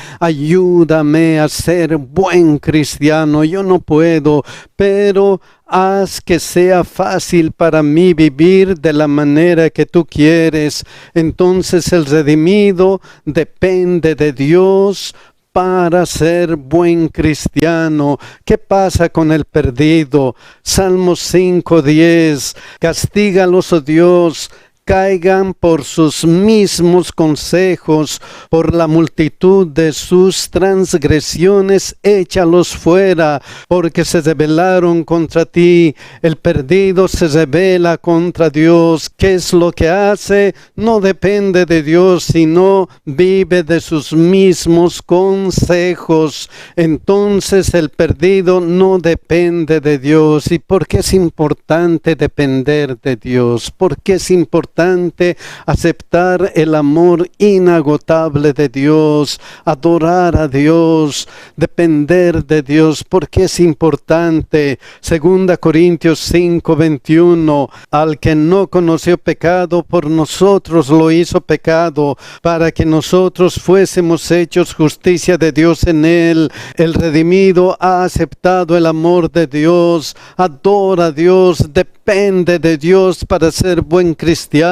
a ser buen cristiano. Yo no puedo, pero haz que sea fácil para mí vivir de la manera que tú quieres. Entonces el redimido depende de Dios para ser buen cristiano. ¿Qué pasa con el perdido? Salmos 5:10. Castígalos, oh Dios, caigan por sus mismos consejos, por la multitud de sus transgresiones, échalos fuera, porque se rebelaron contra ti. El perdido se rebela contra Dios. ¿Qué es lo que hace? No depende de Dios, sino vive de sus mismos consejos. Entonces el perdido no depende de Dios. ¿Y por qué es importante depender de Dios? ¿Por qué es importante aceptar el amor inagotable de Dios, adorar a Dios, depender de Dios? Porque es importante. 2 Corintios 5:21, al que no conoció pecado, por nosotros lo hizo pecado, para que nosotros fuésemos hechos justicia de Dios en él. El redimido ha aceptado el amor de Dios, adora a Dios, depende de Dios para ser buen cristiano.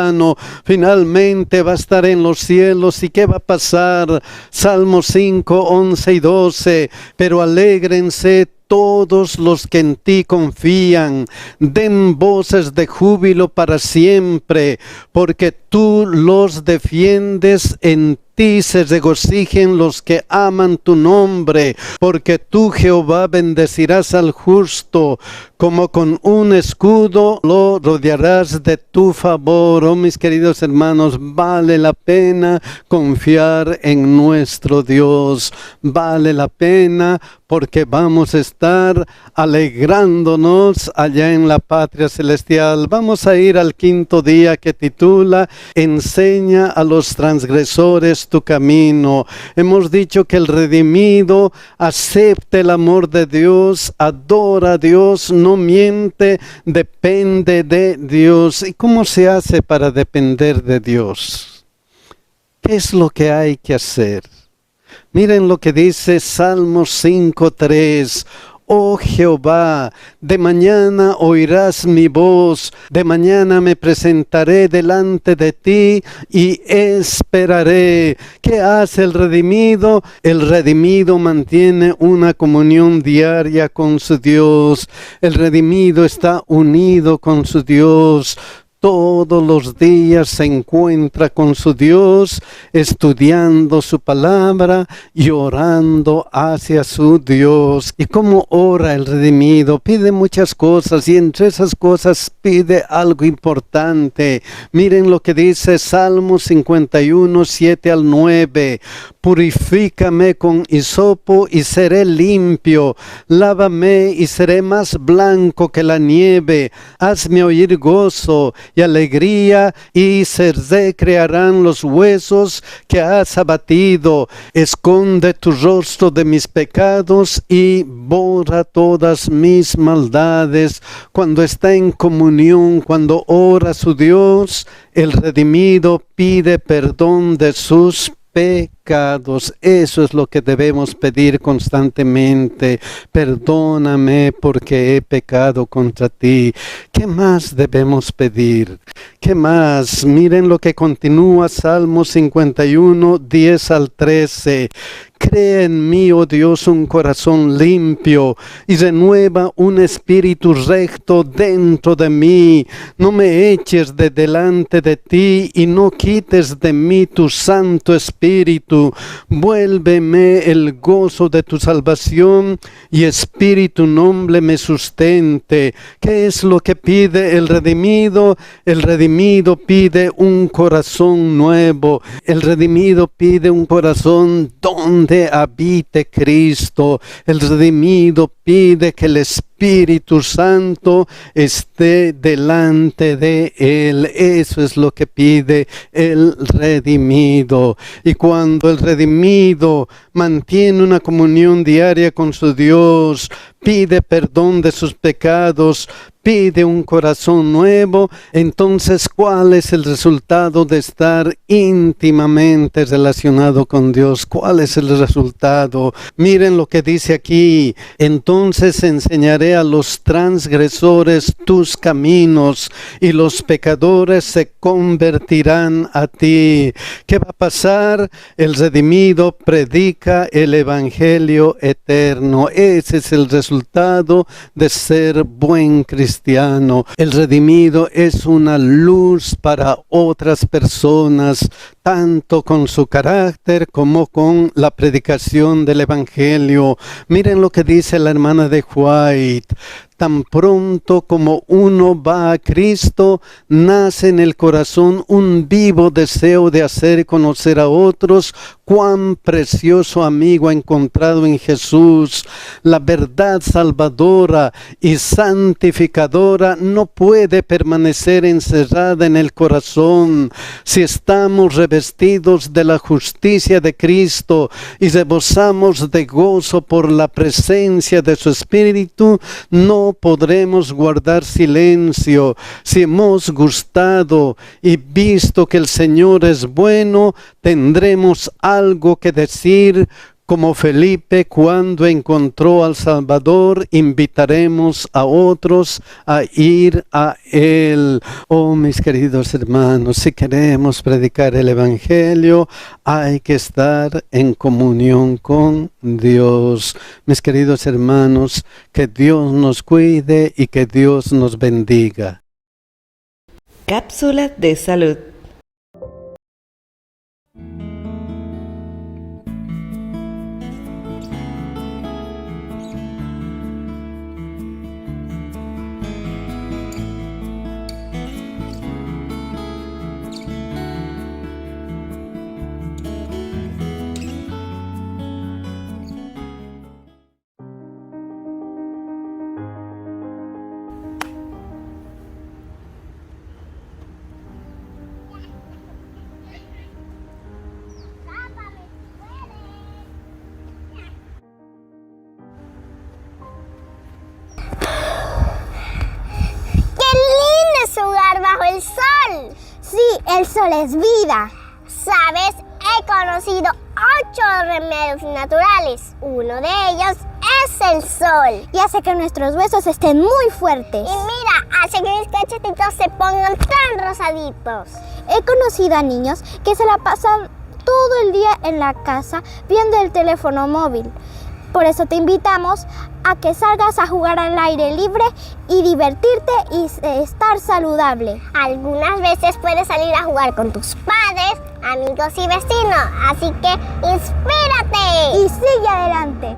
Finalmente va a estar en los cielos. ¿Y qué va a pasar? Salmos 5:11 y 12. Pero alégrense todos los que en ti confían, den voces de júbilo para siempre, porque tú los defiendes. En ti se regocijen los que aman tu nombre, porque tú, Jehová, bendecirás al justo, como con un escudo lo rodearás de tu favor. Oh, mis queridos hermanos, vale la pena confiar en nuestro Dios. Vale la pena, porque vamos a estar alegrándonos allá en la patria celestial. Vamos a ir al quinto día, que titula: enseña a los transgresores tu camino. Hemos dicho que el redimido acepta el amor de Dios, adora a Dios, no miente, depende de Dios. ¿Y cómo se hace para depender de Dios? ¿Qué es lo que hay que hacer? Miren lo que dice Salmos 5:3. Oh Jehová, de mañana oirás mi voz, de mañana me presentaré delante de ti y esperaré. ¿Qué hace el redimido? El redimido mantiene una comunión diaria con su Dios. El redimido está unido con su Dios. Todos los días se encuentra con su Dios, estudiando su palabra y orando hacia su Dios. ¿Y cómo ora el redimido? Pide muchas cosas, y entre esas cosas pide algo importante. Miren lo que dice Salmo 51, 7 al 9. Purifícame con hisopo y seré limpio. Lávame y seré más blanco que la nieve. Hazme oír gozo y alegría, y se recrearán los huesos que has abatido. Esconde tu rostro de mis pecados y borra todas mis maldades. Cuando está en comunión, cuando ora a su Dios, el redimido pide perdón de sus pecados. pecados. Eso es lo que debemos pedir constantemente. Perdóname porque he pecado contra ti. ¿Qué más debemos pedir? ¿Qué más? Miren lo que continúa Salmo 51, 10 al 13. Crea en mí, oh Dios, un corazón limpio y renueva un espíritu recto dentro de mí. No me eches de delante de ti y no quites de mí tu Santo Espíritu. Vuélveme el gozo de tu salvación y espíritu noble me sustente. ¿Qué es lo que pide el redimido? El redimido pide un corazón nuevo. El redimido pide un corazón donde habite Cristo. El redimido pide que el Espíritu Santo esté delante de él. Eso es lo que pide el redimido. Y cuando el redimido mantiene una comunión diaria con su Dios, pide perdón de sus pecados, pide un corazón nuevo, entonces, ¿cuál es el resultado de estar íntimamente relacionado con Dios? ¿Cuál es el resultado? Miren lo que dice aquí. Entonces enseñaré a los transgresores tus caminos y los pecadores se convertirán a ti. ¿Qué va a pasar? El redimido predica el evangelio eterno. Ese es el resultado de ser buen cristiano. El redimido es una luz para otras personas, tanto con su carácter como con la predicación del evangelio. Miren lo que dice la hermana de White. Tan pronto como uno va a Cristo, nace en el corazón un vivo deseo de hacer conocer a otros cuán precioso amigo ha encontrado en Jesús. La verdad salvadora y santificadora no puede permanecer encerrada en el corazón. Si estamos revestidos de la justicia de Cristo y rebosamos de gozo por la presencia de su Espíritu, no podremos guardar silencio. Si hemos gustado y visto que el Señor es bueno, tendremos algo que decir. Como Felipe cuando encontró al Salvador, invitaremos a otros a ir a Él. Oh, mis queridos hermanos, si queremos predicar el Evangelio, hay que estar en comunión con Dios. Mis queridos hermanos, que Dios nos cuide y que Dios nos bendiga. Cápsula de salud. Jugar bajo el sol. Sí, el sol es vida. ¿Sabes? He conocido 8 remedios naturales. Uno de ellos es el sol. Y hace que nuestros huesos estén muy fuertes. Y mira, hace que mis cachetitos se pongan tan rosaditos. He conocido a niños que se la pasan todo el día en la casa viendo el teléfono móvil. Por eso te invitamos a que salgas a jugar al aire libre y divertirte y estar saludable. Algunas veces puedes salir a jugar con tus padres, amigos y vecinos, así que inspírate y sigue adelante.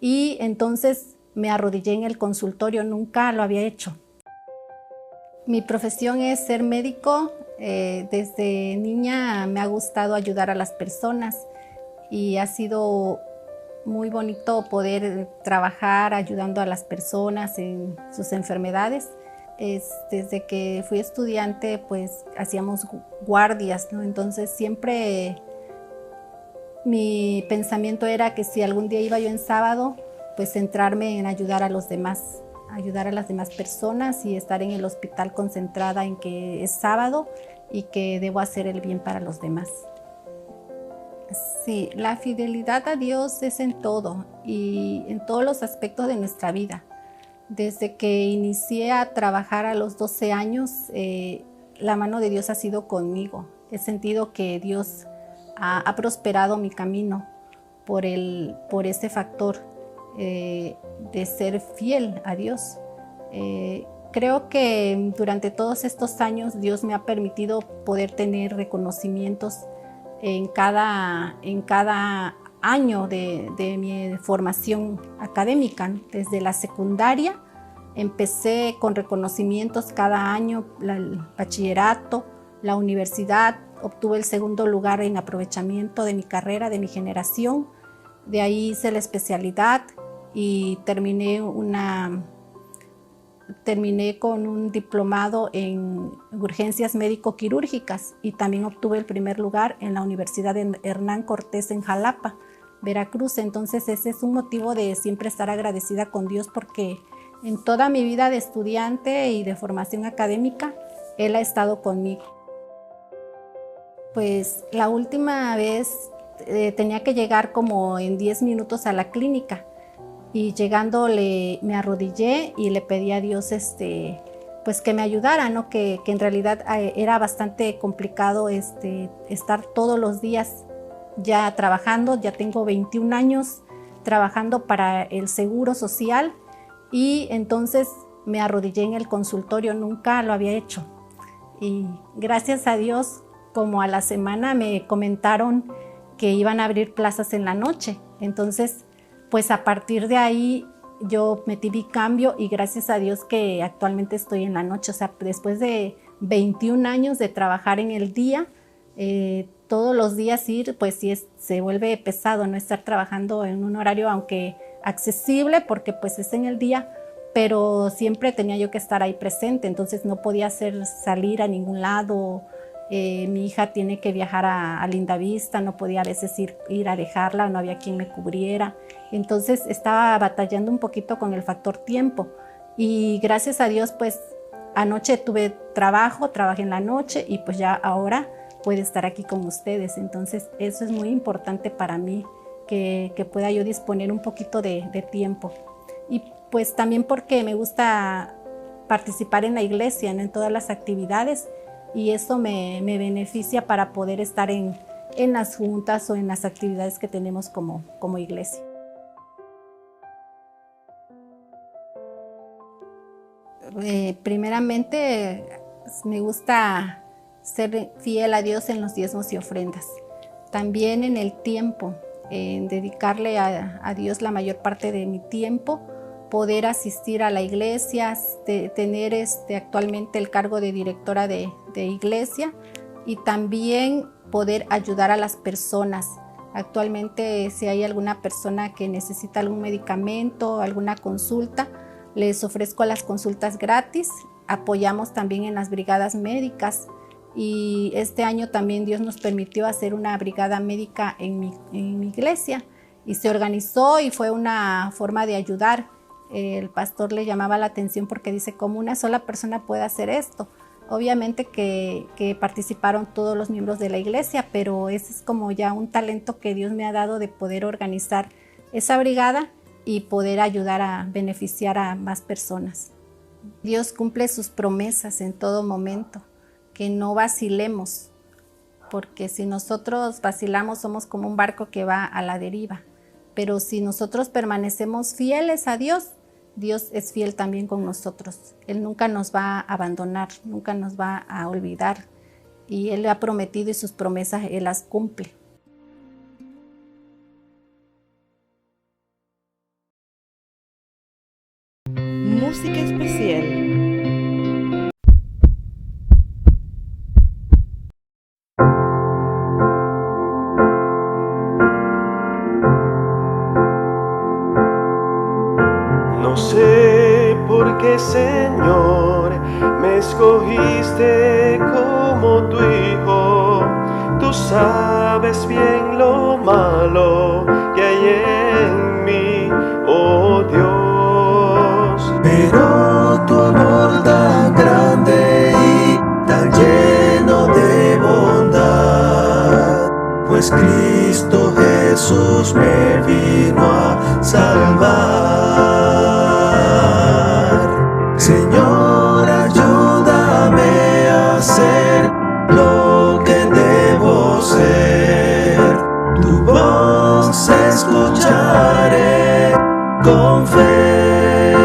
Y entonces me arrodillé en el consultorio, nunca lo había hecho. Mi profesión es ser médico. Desde niña me ha gustado ayudar a las personas y ha sido muy bonito poder trabajar ayudando a las personas en sus enfermedades. Desde que fui estudiante, pues hacíamos guardias, ¿no? Entonces siempre mi pensamiento era que si algún día iba yo en sábado, pues centrarme en ayudar a los demás, ayudar a las demás personas y estar en el hospital concentrada en que es sábado y que debo hacer el bien para los demás. Sí, la fidelidad a Dios es en todo y en todos los aspectos de nuestra vida. Desde que inicié a trabajar a los 12 años, la mano de Dios ha sido conmigo. He sentido que Dios ha prosperado mi camino por ese factor de ser fiel a Dios. Creo que durante todos estos años Dios me ha permitido poder tener reconocimientos en cada año de mi formación académica. Desde la secundaria empecé con reconocimientos cada año, el bachillerato, la universidad, obtuve el segundo lugar en aprovechamiento de mi carrera, de mi generación. De ahí hice la especialidad y terminé con un diplomado en urgencias médico-quirúrgicas y también obtuve el primer lugar en la Universidad de Hernán Cortés en Jalapa, Veracruz. Entonces ese es un motivo de siempre estar agradecida con Dios porque en toda mi vida de estudiante y de formación académica, Él ha estado conmigo. Pues la última vez tenía que llegar como en 10 minutos a la clínica y llegando me arrodillé y le pedí a Dios pues que me ayudara, ¿no? Que en realidad era bastante complicado estar todos los días ya trabajando. Ya tengo 21 años trabajando para el Seguro Social y entonces me arrodillé en el consultorio, nunca lo había hecho. Y gracias a Dios, como a la semana me comentaron que iban a abrir plazas en la noche. Entonces, pues a partir de ahí yo metí mi cambio y gracias a Dios que actualmente estoy en la noche. O sea, después de 21 años de trabajar en el día, todos los días ir, pues sí se vuelve pesado no estar trabajando en un horario, aunque accesible, porque pues es en el día, pero siempre tenía yo que estar ahí presente, entonces no podía salir a ningún lado. Mi hija tiene que viajar a Lindavista, no podía a veces ir a dejarla, no había quien me cubriera. Entonces estaba batallando un poquito con el factor tiempo. Y gracias a Dios, pues anoche tuve trabajé en la noche y pues ya ahora puedo estar aquí con ustedes. Entonces eso es muy importante para mí, que pueda yo disponer un poquito de tiempo. Y pues también porque me gusta participar en la iglesia, ¿no? En todas las actividades. Y eso me beneficia para poder estar en las juntas o en las actividades que tenemos como iglesia. Primeramente, me gusta ser fiel a Dios en los diezmos y ofrendas. También en el tiempo, en dedicarle a Dios la mayor parte de mi tiempo, poder asistir a la iglesia, tener actualmente el cargo de directora de iglesia y también poder ayudar a las personas. Actualmente, si hay alguna persona que necesita algún medicamento, alguna consulta, les ofrezco las consultas gratis. Apoyamos también en las brigadas médicas y este año también Dios nos permitió hacer una brigada médica en mi iglesia y se organizó y fue una forma de ayudar. El pastor le llamaba la atención porque dice, ¿cómo una sola persona puede hacer esto? Obviamente que participaron todos los miembros de la iglesia, pero ese es como ya un talento que Dios me ha dado de poder organizar esa brigada y poder ayudar a beneficiar a más personas. Dios cumple sus promesas en todo momento, que no vacilemos, porque si nosotros vacilamos somos como un barco que va a la deriva. Pero si nosotros permanecemos fieles a Dios, Dios es fiel también con nosotros. Él nunca nos va a abandonar, nunca nos va a olvidar. Y Él le ha prometido y sus promesas Él las cumple. Música especial. No sé por qué, Señor, escogiste como tu hijo. Tú sabes bien lo malo que hay en mí, oh Dios. Pero tu amor tan grande y tan lleno de bondad, pues Cristo Jesús me vino a salvar. Señor, ayúdame a hacer lo que debo ser. Tu voz escucharé con fe.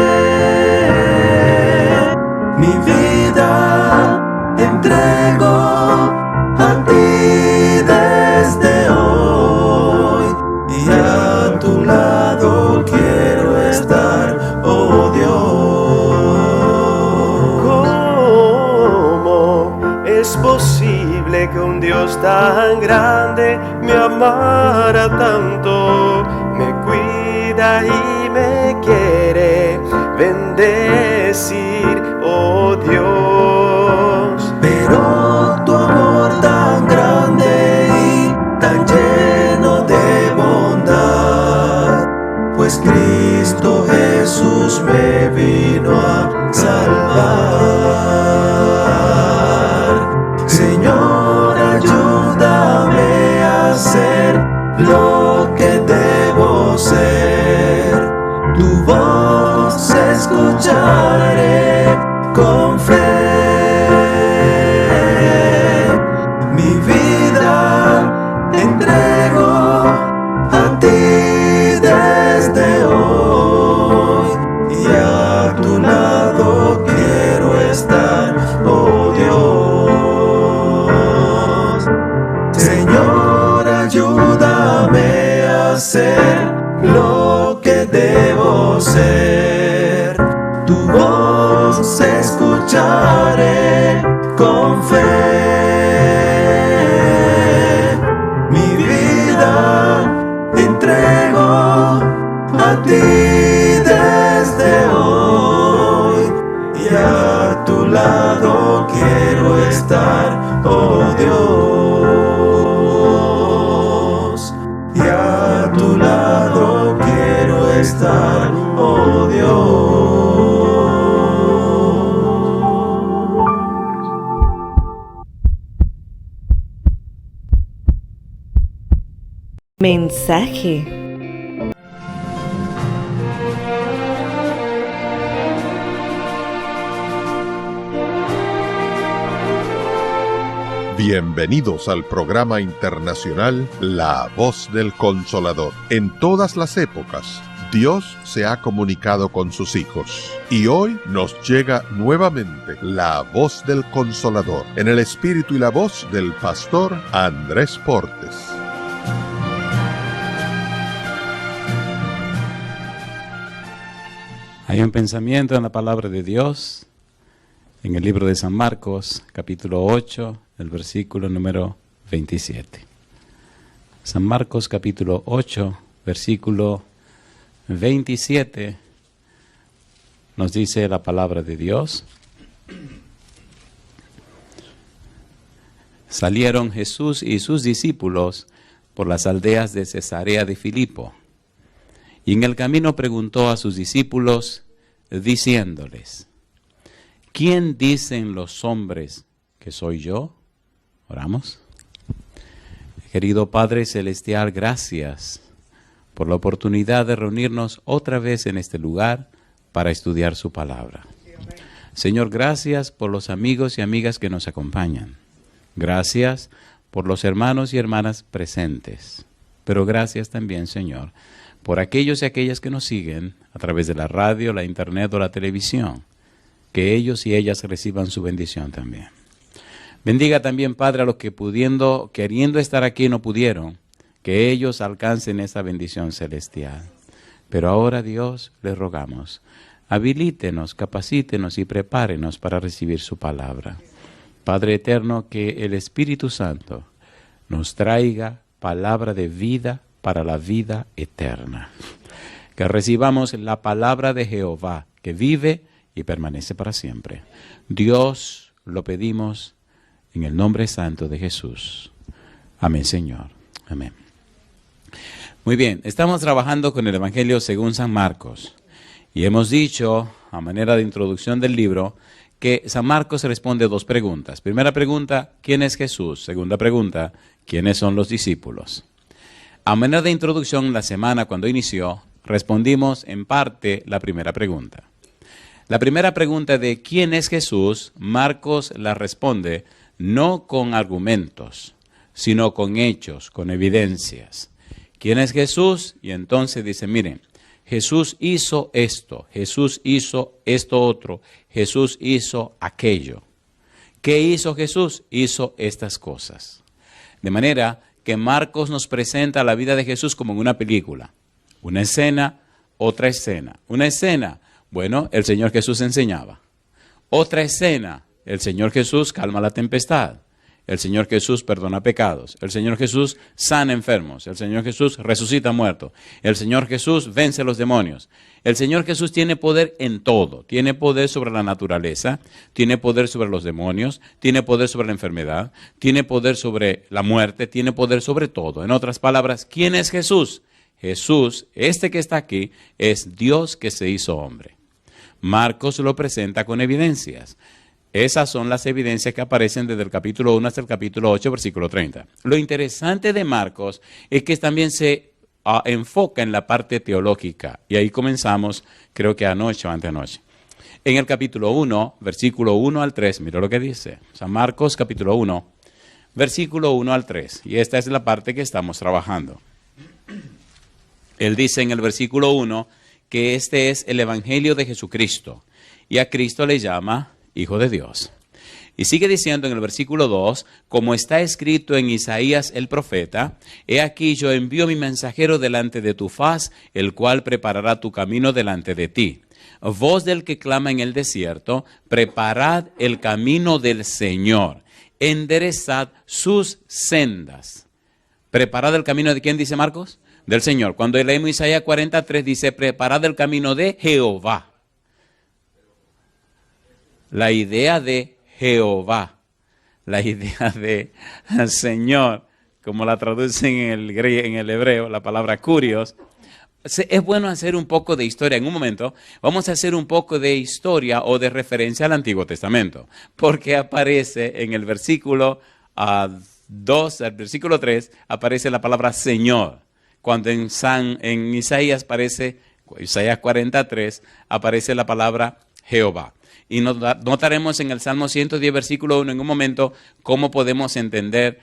Mi vida entrego a ti desde hoy, y a tu lado quiero estar, oh Dios. ¿Cómo es posible que un Dios tan grande me amara tanto? Me cuida y me quiere bendecir, oh Dios. Pero tu amor tan grande y tan lleno de bondad, pues Cristo Jesús me vino a salvar. Señor, ayúdame a hacer lo que debo ser. Tu voz escucharé con fe. Mi vida entrego a ti desde hoy, y a tu lado quiero estar, oh Dios. Señor, ayúdame a hacer lo que debo ser. Tu voz escucharé con fe. Mi vida entrego a ti desde hoy, y a tu lado quiero estar, oh Dios. Y a tu lado quiero estar, oh Dios. Mensaje. Bienvenidos al programa internacional La Voz del Consolador. En todas las épocas, Dios se ha comunicado con sus hijos, y hoy nos llega nuevamente la Voz del Consolador, en el espíritu y la voz del pastor Andrés Portes. Hay un pensamiento en la palabra de Dios, en el libro de San Marcos, capítulo 8, el versículo número 27. San Marcos, capítulo 8, versículo 27, nos dice la palabra de Dios. Salieron Jesús y sus discípulos por las aldeas de Cesarea de Filipo, y en el camino preguntó a sus discípulos, diciéndoles, ¿quién dicen los hombres que soy yo? Oramos. Querido Padre Celestial, gracias por la oportunidad de reunirnos otra vez en este lugar para estudiar su palabra. Señor, gracias por los amigos y amigas que nos acompañan. Gracias por los hermanos y hermanas presentes. Pero gracias también, Señor, por aquellos y aquellas que nos siguen a través de la radio, la internet o la televisión. Que ellos y ellas reciban su bendición también. Bendiga también, Padre, a los que queriendo estar aquí no pudieron, que ellos alcancen esa bendición celestial. Pero ahora, Dios, les rogamos, habilítenos, capacítenos y prepárenos para recibir su palabra. Padre eterno, que el Espíritu Santo nos traiga palabra de vida para la vida eterna. Que recibamos la palabra de Jehová, que vive y permanece para siempre. Dios, lo pedimos en el nombre santo de Jesús. Amén, Señor. Amén. Muy bien, estamos trabajando con el Evangelio según San Marcos. Y hemos dicho, a manera de introducción del libro, que San Marcos responde dos preguntas. Primera pregunta, ¿quién es Jesús? Segunda pregunta, ¿quiénes son los discípulos? A manera de introducción, la semana cuando inició, respondimos en parte la primera pregunta. La primera pregunta de ¿quién es Jesús? Marcos la responde no con argumentos, sino con hechos, con evidencias. ¿Quién es Jesús? Y entonces dice, miren, Jesús hizo esto, Jesús hizo esto otro, Jesús hizo aquello. ¿Qué hizo Jesús? Hizo estas cosas. De manera que Marcos nos presenta la vida de Jesús como en una película. Una escena, otra escena. Una escena, bueno, el Señor Jesús enseñaba. Otra escena, el Señor Jesús calma la tempestad. El Señor Jesús perdona pecados. El Señor Jesús sana enfermos. El Señor Jesús resucita muertos. El Señor Jesús vence a los demonios. El Señor Jesús tiene poder en todo. Tiene poder sobre la naturaleza, tiene poder sobre los demonios, tiene poder sobre la enfermedad, tiene poder sobre la muerte, tiene poder sobre todo. En otras palabras, ¿quién es Jesús? Jesús, este que está aquí, es Dios que se hizo hombre. Marcos lo presenta con evidencias. Esas son las evidencias que aparecen desde el capítulo 1 hasta el capítulo 8, versículo 30. Lo interesante de Marcos es que también se enfoca en la parte teológica. Y ahí comenzamos, creo que anoche o antenoche. En el capítulo 1, versículo 1 al 3, mira lo que dice. San Marcos, capítulo 1, versículo 1 al 3. Y esta es la parte que estamos trabajando. Él dice en el versículo 1 que este es el Evangelio de Jesucristo. Y a Cristo le llama Hijo de Dios. Y sigue diciendo en el versículo 2, como está escrito en Isaías el profeta, he aquí yo envío mi mensajero delante de tu faz, el cual preparará tu camino delante de ti. Voz del que clama en el desierto, preparad el camino del Señor, enderezad sus sendas. ¿Preparad el camino de quién, dice Marcos? Del Señor. Cuando leemos Isaías 43, dice, preparad el camino de Jehová. La idea de Jehová, la idea de Señor, como la traducen en el hebreo, la palabra kurios. Es bueno hacer un poco de historia. En un momento vamos a hacer un poco de historia o de referencia al Antiguo Testamento, porque aparece en el versículo 2, al versículo 3, aparece la palabra Señor. Cuando en Isaías 43, aparece la palabra Jehová. Y notaremos en el Salmo 110, versículo 1, en un momento, cómo podemos entender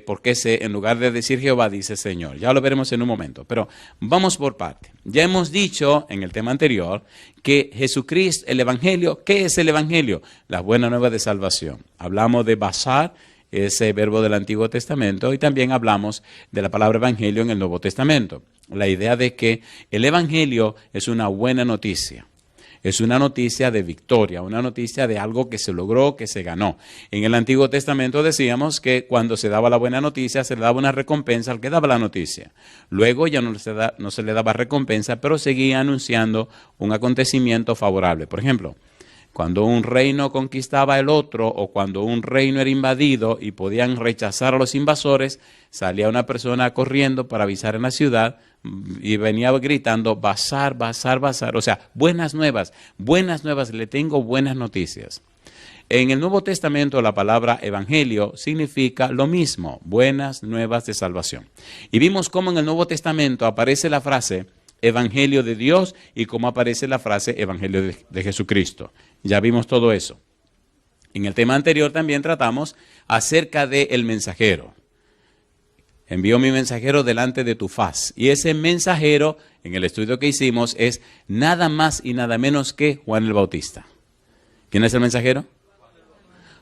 por qué en lugar de decir Jehová, dice Señor. Ya lo veremos en un momento, pero vamos por parte. Ya hemos dicho en el tema anterior que Jesucristo, el Evangelio, ¿qué es el Evangelio? La buena nueva de salvación. Hablamos de basar, ese verbo del Antiguo Testamento, y también hablamos de la palabra Evangelio en el Nuevo Testamento. La idea de que el Evangelio es una buena noticia. Es una noticia de victoria, una noticia de algo que se logró, que se ganó. En el Antiguo Testamento decíamos que cuando se daba la buena noticia, se le daba una recompensa al que daba la noticia. Luego ya no se le daba recompensa, pero seguía anunciando un acontecimiento favorable. Por ejemplo, cuando un reino conquistaba el otro o cuando un reino era invadido y podían rechazar a los invasores, salía una persona corriendo para avisar en la ciudad y venía gritando, basar, basar, basar. O sea, buenas nuevas, le tengo buenas noticias. En el Nuevo Testamento la palabra evangelio significa lo mismo, buenas nuevas de salvación. Y vimos cómo en el Nuevo Testamento aparece la frase evangelio de Dios y cómo aparece la frase evangelio de Jesucristo. Ya vimos todo eso. En el tema anterior también tratamos acerca del mensajero. Envío mi mensajero delante de tu faz. Y ese mensajero, en el estudio que hicimos, es nada más y nada menos que Juan el Bautista. ¿Quién es el mensajero?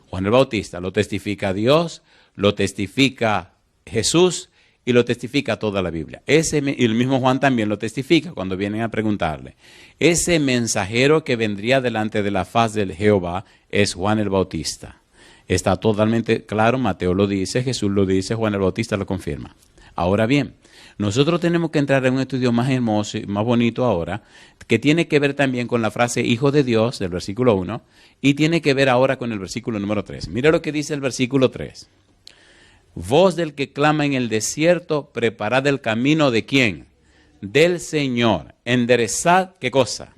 Juan el Bautista. Lo testifica Dios, lo testifica Jesús y lo testifica toda la Biblia. Y el mismo Juan también lo testifica cuando vienen a preguntarle. Ese mensajero que vendría delante de la faz del Jehová es Juan el Bautista. Está totalmente claro, Mateo lo dice, Jesús lo dice, Juan el Bautista lo confirma. Ahora bien, nosotros tenemos que entrar en un estudio más hermoso y más bonito ahora, que tiene que ver también con la frase Hijo de Dios del versículo 1 y tiene que ver ahora con el versículo número 3. Mira lo que dice el versículo 3. Voz del que clama en el desierto, preparad el camino ¿de quién? Del Señor. Enderezad, ¿qué cosa?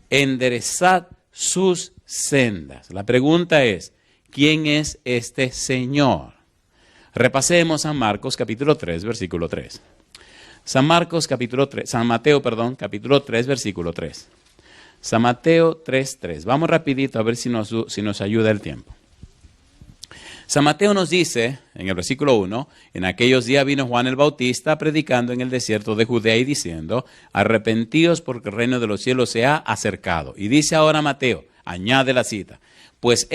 Enderezad sus sendas. La pregunta es, ¿quién es este Señor? Repasemos San Marcos capítulo 3, versículo 3. San Mateo, capítulo 3, versículo 3. San Mateo 3, 3. Vamos rapidito a ver si nos ayuda el tiempo. San Mateo nos dice, en el versículo 1, en aquellos días vino Juan el Bautista predicando en el desierto de Judea y diciendo, arrepentíos porque el reino de los cielos se ha acercado. Y dice ahora Mateo, añade la cita, pues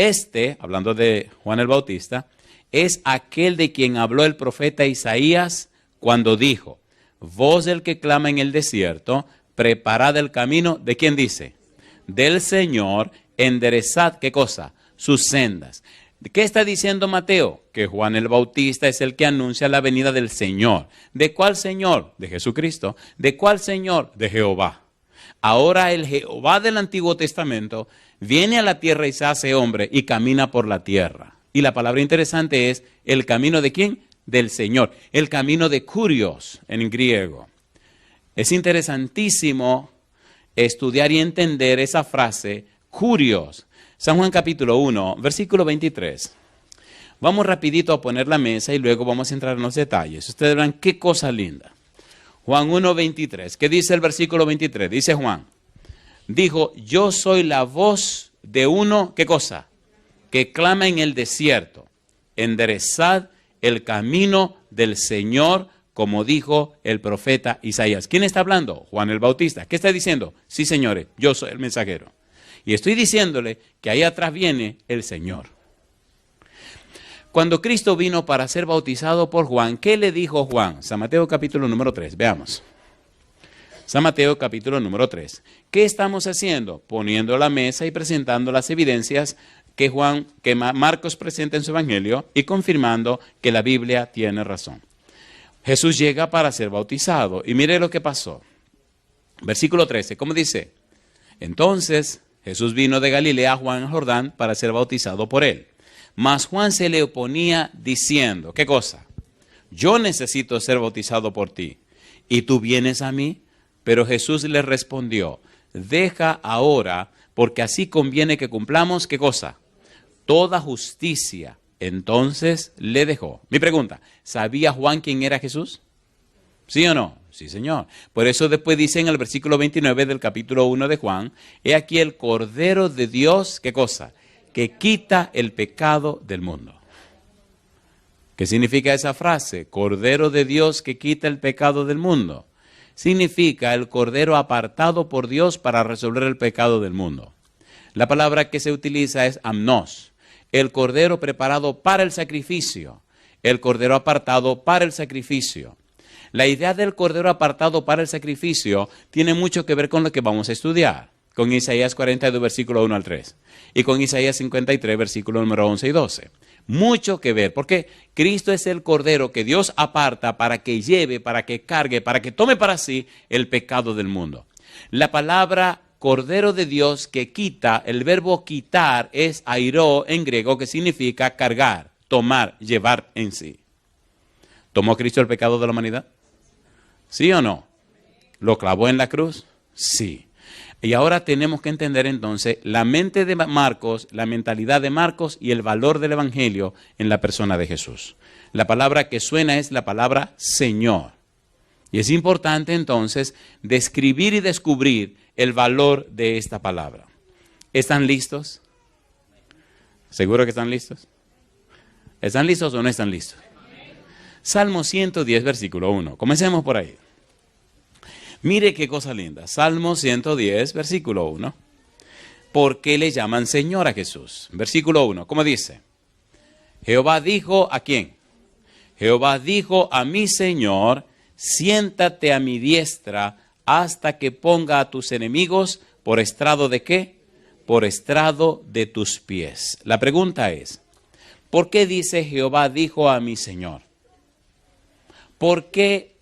hablando de Juan el Bautista, es aquel de quien habló el profeta Isaías cuando dijo, voz del que clama en el desierto, preparad el camino, ¿de quién dice? Del Señor, enderezad, ¿qué cosa? Sus sendas. ¿Qué está diciendo Mateo? Que Juan el Bautista es el que anuncia la venida del Señor. ¿De cuál Señor? De Jesucristo. ¿De cuál Señor? De Jehová. Ahora el Jehová del Antiguo Testamento viene a la tierra y se hace hombre y camina por la tierra. Y la palabra interesante es el camino ¿de quién? Del Señor. El camino de Kurios en griego. Es interesantísimo estudiar y entender esa frase, Kurios. San Juan capítulo 1, versículo 23. Vamos rapidito a poner la mesa y luego vamos a entrar en los detalles. Ustedes verán qué cosa linda. Juan 1, 23. ¿Qué dice el versículo 23? Dice Juan. Dijo, yo soy la voz de uno, ¿qué cosa? Que clama en el desierto. Enderezad el camino del Señor, como dijo el profeta Isaías. ¿Quién está hablando? Juan el Bautista. ¿Qué está diciendo? Sí, señores, yo soy el mensajero. Y estoy diciéndole que ahí atrás viene el Señor. Cuando Cristo vino para ser bautizado por Juan, ¿qué le dijo Juan? San Mateo capítulo número 3, veamos. San Mateo capítulo número 3. ¿Qué estamos haciendo? Poniendo la mesa y presentando las evidencias que Marcos presenta en su evangelio y confirmando que la Biblia tiene razón. Jesús llega para ser bautizado y mire lo que pasó. Versículo 13, ¿cómo dice? Entonces Jesús vino de Galilea a Juan el Jordán para ser bautizado por él. Mas Juan se le oponía diciendo, ¿qué cosa? Yo necesito ser bautizado por ti, ¿y tú vienes a mí? Pero Jesús le respondió, deja ahora, porque así conviene que cumplamos, ¿qué cosa? Toda justicia. Entonces le dejó. Mi pregunta, ¿sabía Juan quién era Jesús? ¿Sí o no? Sí, señor. Por eso después dice en el versículo 29 del capítulo 1 de Juan, he aquí el Cordero de Dios, ¿qué cosa? Que quita el pecado del mundo. ¿Qué significa esa frase? Cordero de Dios que quita el pecado del mundo. Significa el Cordero apartado por Dios para resolver el pecado del mundo. La palabra que se utiliza es amnos, el Cordero preparado para el sacrificio, el Cordero apartado para el sacrificio. La idea del Cordero apartado para el sacrificio tiene mucho que ver con lo que vamos a estudiar, con Isaías 42, versículo 1 al 3, y con Isaías 53, versículo número 11 y 12. Mucho que ver, porque Cristo es el Cordero que Dios aparta para que lleve, para que cargue, para que tome para sí el pecado del mundo. La palabra Cordero de Dios que quita, el verbo quitar es airó en griego, que significa cargar, tomar, llevar en sí. ¿Tomó Cristo el pecado de la humanidad? ¿Sí o no? ¿Lo clavó en la cruz? Sí. Y ahora tenemos que entender entonces la mente de Marcos, la mentalidad de Marcos y el valor del Evangelio en la persona de Jesús. La palabra que suena es la palabra Señor. Y es importante entonces describir y descubrir el valor de esta palabra. ¿Están listos? ¿Seguro que están listos? ¿Están listos o no están listos? Salmo 110, versículo 1. Comencemos por ahí. Mire qué cosa linda. Salmo 110, versículo 1. ¿Por qué le llaman Señor a Jesús? Versículo 1. ¿Cómo dice? Jehová dijo, ¿a quién? Jehová dijo a mi Señor, siéntate a mi diestra hasta que ponga a tus enemigos por estrado de ¿qué? Por estrado de tus pies. La pregunta es, ¿por qué dice Jehová dijo a mi Señor? ¿Por qué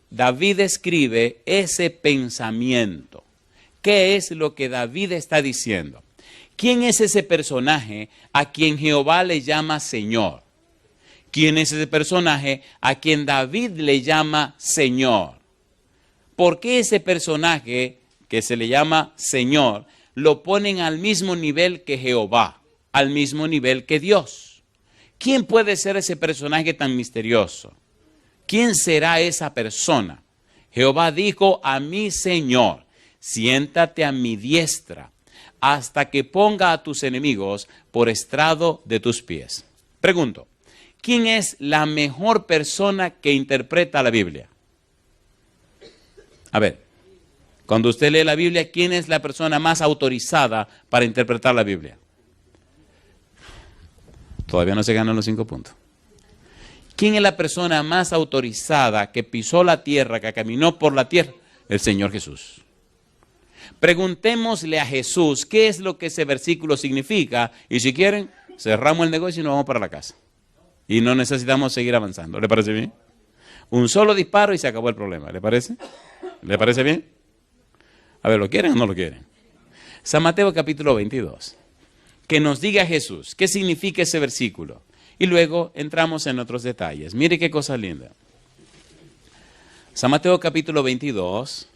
David escribe ese pensamiento? ¿Qué es lo que David está diciendo? ¿Quién es ese personaje a quien Jehová le llama Señor? ¿Quién es ese personaje a quien David le llama Señor? ¿Por qué ese personaje que se le llama Señor lo ponen al mismo nivel que Jehová, al mismo nivel que Dios? ¿Quién puede ser ese personaje tan misterioso? ¿Quién será esa persona? Jehová dijo a mi Señor, siéntate a mi diestra hasta que ponga a tus enemigos por estrado de tus pies. Pregunto, ¿quién es la mejor persona que interpreta la Biblia? A ver, cuando usted lee la Biblia, ¿quién es la persona más autorizada para interpretar la Biblia? Todavía no se ganan los 5 puntos. ¿Quién es la persona más autorizada que pisó la tierra, que caminó por la tierra? El Señor Jesús. Preguntémosle a Jesús qué es lo que ese versículo significa y si quieren, cerramos el negocio y nos vamos para la casa. Y no necesitamos seguir avanzando. ¿Le parece bien? Un solo disparo y se acabó el problema. ¿Le parece? ¿Le parece bien? A ver, ¿lo quieren o no lo quieren? San Mateo capítulo 22. Que nos diga Jesús qué significa ese versículo. Y luego entramos en otros detalles. Mire qué cosa linda. San Mateo capítulo 22.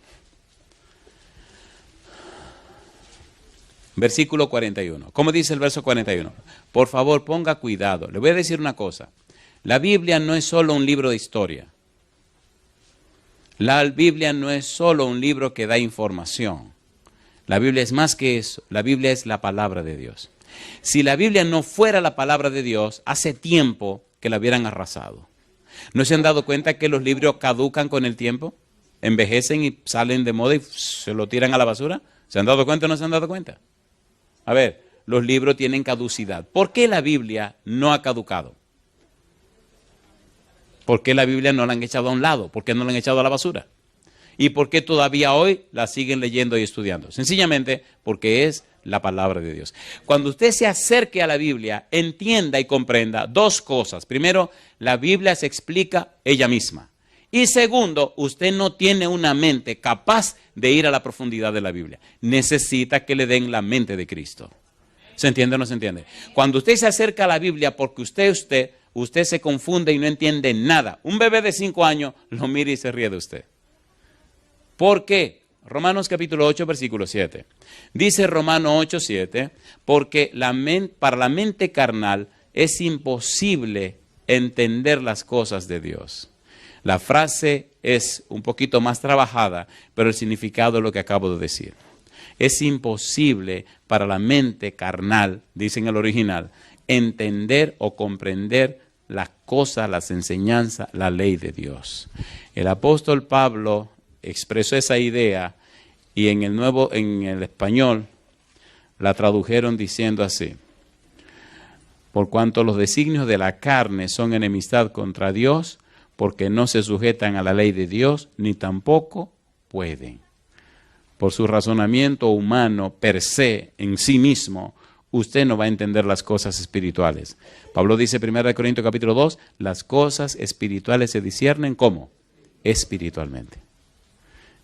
Versículo 41. ¿Cómo dice el verso 41? Por favor, ponga cuidado. Le voy a decir una cosa. La Biblia no es solo un libro de historia. La Biblia no es solo un libro que da información. La Biblia es más que eso. La Biblia es la palabra de Dios. Si la Biblia no fuera la palabra de Dios, hace tiempo que la hubieran arrasado. ¿No se han dado cuenta que los libros caducan con el tiempo? Envejecen y salen de moda y se lo tiran a la basura. ¿Se han dado cuenta o no se han dado cuenta? A ver, los libros tienen caducidad. ¿Por qué la Biblia no ha caducado? ¿Por qué la Biblia no la han echado a un lado? ¿Por qué no la han echado a la basura? ¿Y por qué todavía hoy la siguen leyendo y estudiando? Sencillamente porque es la palabra de Dios. Cuando usted se acerque a la Biblia, entienda y comprenda 2 cosas. Primero, la Biblia se explica ella misma. Y segundo, usted no tiene una mente capaz de ir a la profundidad de la Biblia. Necesita que le den la mente de Cristo. ¿Se entiende o no se entiende? Cuando usted se acerca a la Biblia porque usted se confunde y no entiende nada. Un bebé de 5 años lo mira y se ríe de usted. ¿Por qué? Romanos capítulo 8, versículo 7. Dice Romanos 8, 7, porque para la mente carnal es imposible entender las cosas de Dios. La frase es un poquito más trabajada, pero el significado es lo que acabo de decir. Es imposible para la mente carnal, dice en el original, entender o comprender las cosas, las enseñanzas, la ley de Dios. El apóstol Pablo expresó esa idea y en el español la tradujeron diciendo así: por cuanto los designios de la carne son enemistad contra Dios, porque no se sujetan a la ley de Dios, ni tampoco pueden. Por su razonamiento humano per se, en sí mismo, usted no va a entender las cosas espirituales. Pablo dice en 1 Corintios capítulo 2, las cosas espirituales se disciernen ¿cómo? Espiritualmente.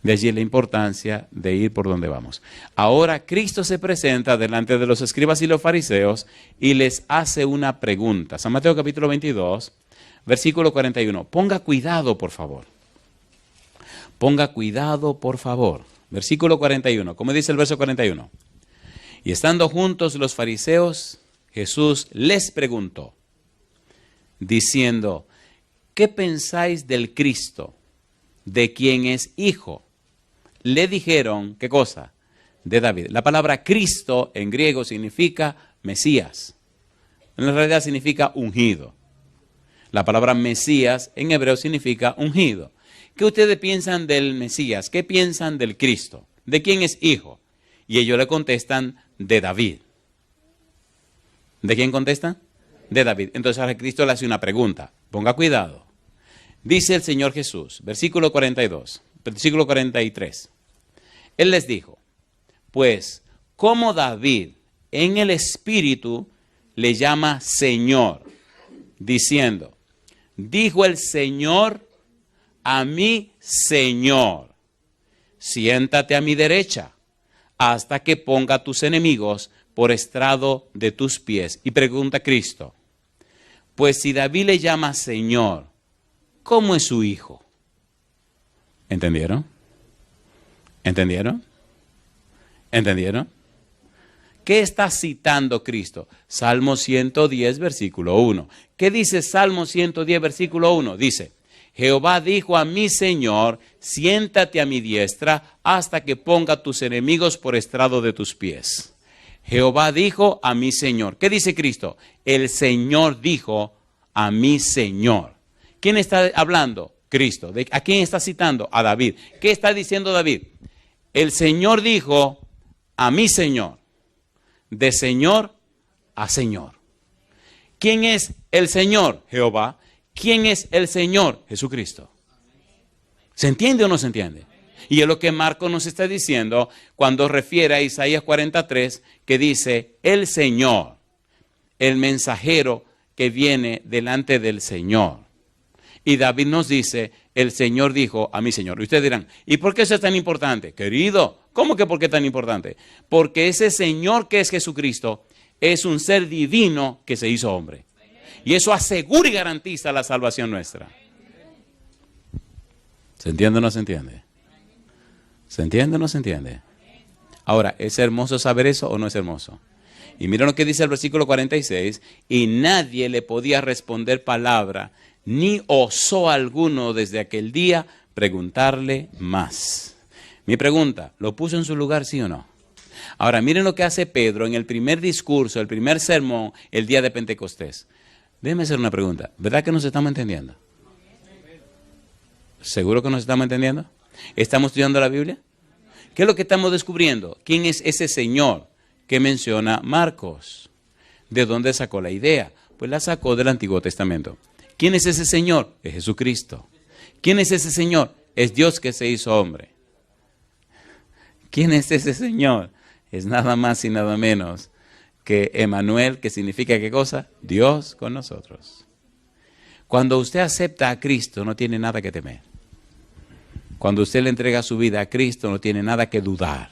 De allí la importancia de ir por donde vamos. Ahora Cristo se presenta delante de los escribas y los fariseos y les hace una pregunta. San Mateo capítulo 22, versículo 41. Ponga cuidado, por favor. Ponga cuidado, por favor. Versículo 41. ¿Cómo dice el verso 41? Y estando juntos los fariseos, Jesús les preguntó, diciendo, ¿qué pensáis del Cristo? ¿De quién es hijo? Le dijeron, ¿qué cosa? De David. La palabra Cristo en griego significa Mesías. En realidad significa ungido. La palabra Mesías en hebreo significa ungido. ¿Qué ustedes piensan del Mesías? ¿Qué piensan del Cristo? ¿De quién es hijo? Y ellos le contestan, de David. ¿De quién contestan? De David. Entonces ahora Cristo le hace una pregunta. Ponga cuidado. Dice el Señor Jesús, versículo 42, versículo 43. Él les dijo, pues, como David en el Espíritu le llama Señor, diciendo, dijo el Señor a mi Señor, siéntate a mi derecha, hasta que ponga a tus enemigos por estrado de tus pies. Y pregunta Cristo, pues si David le llama Señor, ¿cómo es su hijo? ¿Entendieron? ¿Entendieron? ¿Entendieron? ¿Qué está citando Cristo? Salmo 110, versículo 1. ¿Qué dice Salmo 110, versículo 1? Dice, Jehová dijo a mi Señor, siéntate a mi diestra hasta que ponga tus enemigos por estrado de tus pies. Jehová dijo a mi Señor. ¿Qué dice Cristo? El Señor dijo a mi Señor. ¿Quién está hablando? Cristo. ¿A quién está citando? A David. ¿Qué está diciendo David? El Señor dijo a mi Señor. De Señor a Señor. ¿Quién es el Señor? Jehová. ¿Quién es el Señor? Jesucristo. ¿Se entiende o no se entiende? Y es lo que Marcos nos está diciendo cuando refiere a Isaías 43, que dice, el Señor, el mensajero que viene delante del Señor. Y David nos dice, el Señor dijo a mi Señor. Y ustedes dirán, ¿y por qué eso es tan importante? Querido, ¿cómo que por qué es tan importante? Porque ese Señor que es Jesucristo es un ser divino que se hizo hombre. Y eso asegura y garantiza la salvación nuestra. ¿Se entiende o no se entiende? ¿Se entiende o no se entiende? Ahora, ¿es hermoso saber eso o no es hermoso? Y miren lo que dice el versículo 46. Y nadie le podía responder palabra, ni osó alguno desde aquel día preguntarle más. Mi pregunta, ¿lo puso en su lugar, sí o no? Ahora, miren lo que hace Pedro en el primer discurso, el primer sermón, el día de Pentecostés. Déjeme hacer una pregunta. ¿Verdad que nos estamos entendiendo? ¿Seguro que nos estamos entendiendo? ¿Estamos estudiando la Biblia? ¿Qué es lo que estamos descubriendo? ¿Quién es ese Señor que menciona Marcos? ¿De dónde sacó la idea? Pues la sacó del Antiguo Testamento. ¿Quién es ese Señor? Es Jesucristo. ¿Quién es ese Señor? Es Dios que se hizo hombre. ¿Quién es ese Señor? Es nada más y nada menos que Emmanuel, que significa ¿qué cosa? Dios con nosotros. Cuando usted acepta a Cristo, no tiene nada que temer. Cuando usted le entrega su vida a Cristo, no tiene nada que dudar.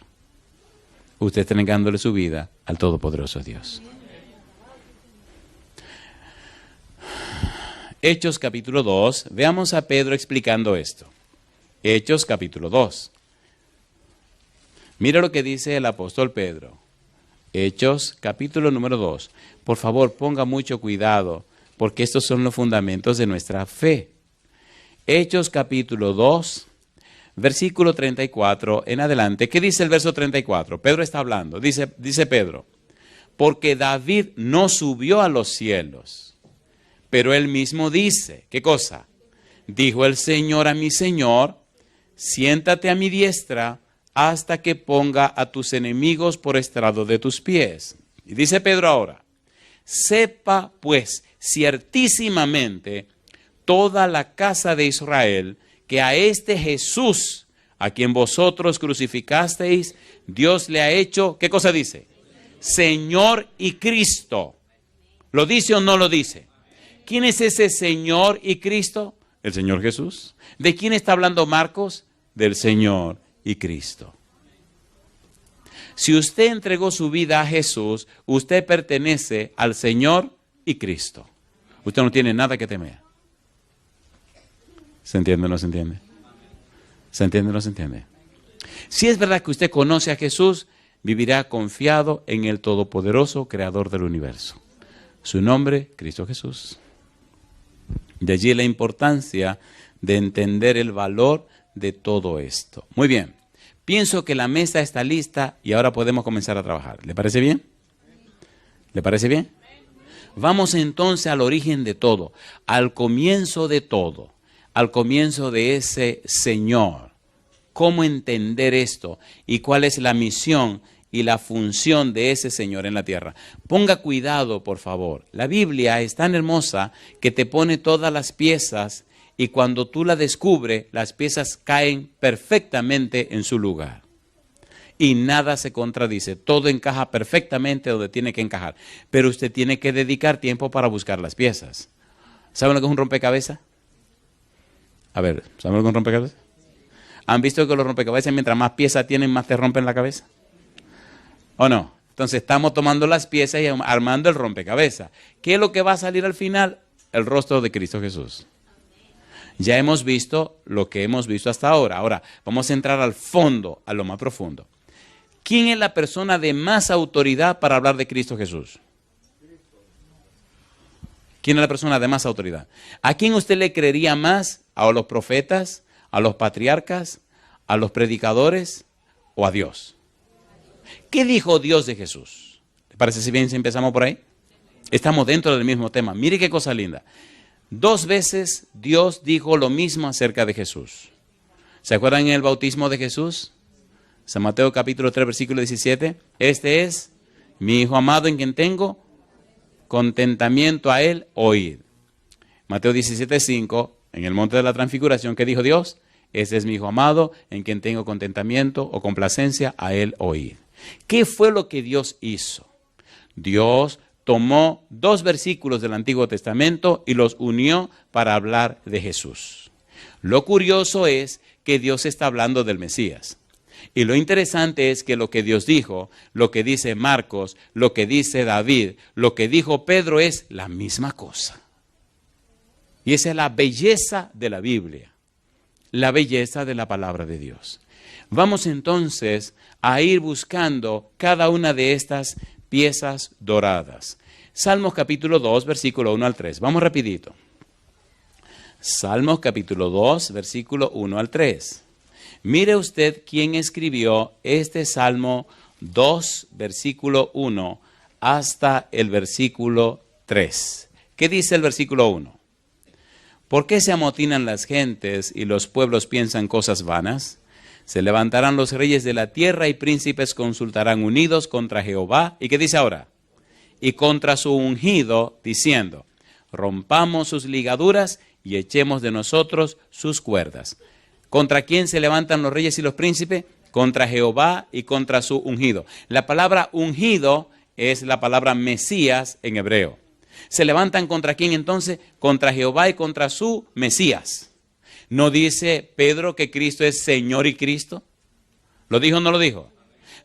Usted está entregándole su vida al Todopoderoso Dios. Hechos capítulo 2, veamos a Pedro explicando esto. Hechos capítulo 2. Mira lo que dice el apóstol Pedro. Hechos capítulo número 2. Por favor, ponga mucho cuidado, porque estos son los fundamentos de nuestra fe. Hechos capítulo 2, versículo 34 en adelante. ¿Qué dice el verso 34? Pedro está hablando. Dice Pedro, porque David no subió a los cielos, pero él mismo dice, ¿qué cosa? Dijo el Señor a mi Señor, siéntate a mi diestra hasta que ponga a tus enemigos por estrado de tus pies. Y dice Pedro ahora, sepa pues ciertísimamente toda la casa de Israel que a este Jesús, a quien vosotros crucificasteis, Dios le ha hecho, ¿qué cosa dice? Señor y Cristo. ¿Lo dice o no lo dice? ¿Quién es ese Señor y Cristo? El Señor Jesús. ¿De quién está hablando Marcos? Del Señor y Cristo. Si usted entregó su vida a Jesús, usted pertenece al Señor y Cristo. Usted no tiene nada que temer. ¿Se entiende o no se entiende? ¿Se entiende o no se entiende? Si es verdad que usted conoce a Jesús, vivirá confiado en el Todopoderoso Creador del universo. Su nombre, Cristo Jesús. De allí la importancia de entender el valor de todo esto. Muy bien, pienso que la mesa está lista y ahora podemos comenzar a trabajar. ¿Le parece bien? ¿Le parece bien? Vamos entonces al origen de todo, al comienzo de todo, al comienzo de ese Señor. ¿Cómo entender esto? ¿Y cuál es la misión y la función de ese Señor en la tierra? Ponga cuidado, por favor. La Biblia es tan hermosa que te pone todas las piezas y cuando tú la descubres, las piezas caen perfectamente en su lugar. Y nada se contradice, todo encaja perfectamente donde tiene que encajar. Pero usted tiene que dedicar tiempo para buscar las piezas. ¿Saben lo que es un rompecabezas? A ver, ¿saben lo que es un rompecabezas? ¿Han visto que los rompecabezas mientras más piezas tienen, más te rompen la cabeza? ¿O no? Entonces estamos tomando las piezas y armando el rompecabezas. ¿Qué es lo que va a salir al final? El rostro de Cristo Jesús. Ya hemos visto lo que hemos visto hasta ahora. Ahora vamos a entrar al fondo, a lo más profundo. ¿Quién es la persona de más autoridad para hablar de Cristo Jesús? ¿Quién es la persona de más autoridad? ¿A quién usted le creería más? ¿A los profetas? ¿A los patriarcas? ¿A los predicadores? ¿O a Dios? ¿Qué dijo Dios de Jesús? ¿Le parece si bien si empezamos por ahí? Estamos dentro del mismo tema. Mire qué cosa linda. 2 veces Dios dijo lo mismo acerca de Jesús. ¿Se acuerdan en el bautismo de Jesús? San Mateo capítulo 3 versículo 17. Este es mi Hijo amado en quien tengo contentamiento, a él oíd. Mateo 17:5, en el monte de la transfiguración, ¿qué dijo Dios? Este es mi Hijo amado en quien tengo contentamiento o complacencia, a él oíd. ¿Qué fue lo que Dios hizo? Dios tomó 2 versículos del Antiguo Testamento y los unió para hablar de Jesús. Lo curioso es que Dios está hablando del Mesías. Y lo interesante es que lo que Dios dijo, lo que dice Marcos, lo que dice David, lo que dijo Pedro es la misma cosa. Y esa es la belleza de la Biblia, la belleza de la palabra de Dios. Vamos entonces a ir buscando cada una de estas piezas doradas. Salmos capítulo 2, versículo 1 al 3. Vamos rapidito. Salmos capítulo 2, versículo 1 al 3. Mire usted quién escribió este Salmo 2, versículo 1, hasta el versículo 3. ¿Qué dice el versículo 1? ¿Por qué se amotinan las gentes y los pueblos piensan cosas vanas? Se levantarán los reyes de la tierra y príncipes consultarán unidos contra Jehová. ¿Y qué dice ahora? Y contra su ungido, diciendo, rompamos sus ligaduras y echemos de nosotros sus cuerdas. ¿Contra quién se levantan los reyes y los príncipes? Contra Jehová y contra su ungido. La palabra ungido es la palabra Mesías en hebreo. ¿Se levantan contra quién entonces? Contra Jehová y contra su Mesías. ¿No dice Pedro que Cristo es Señor y Cristo? ¿Lo dijo o no lo dijo?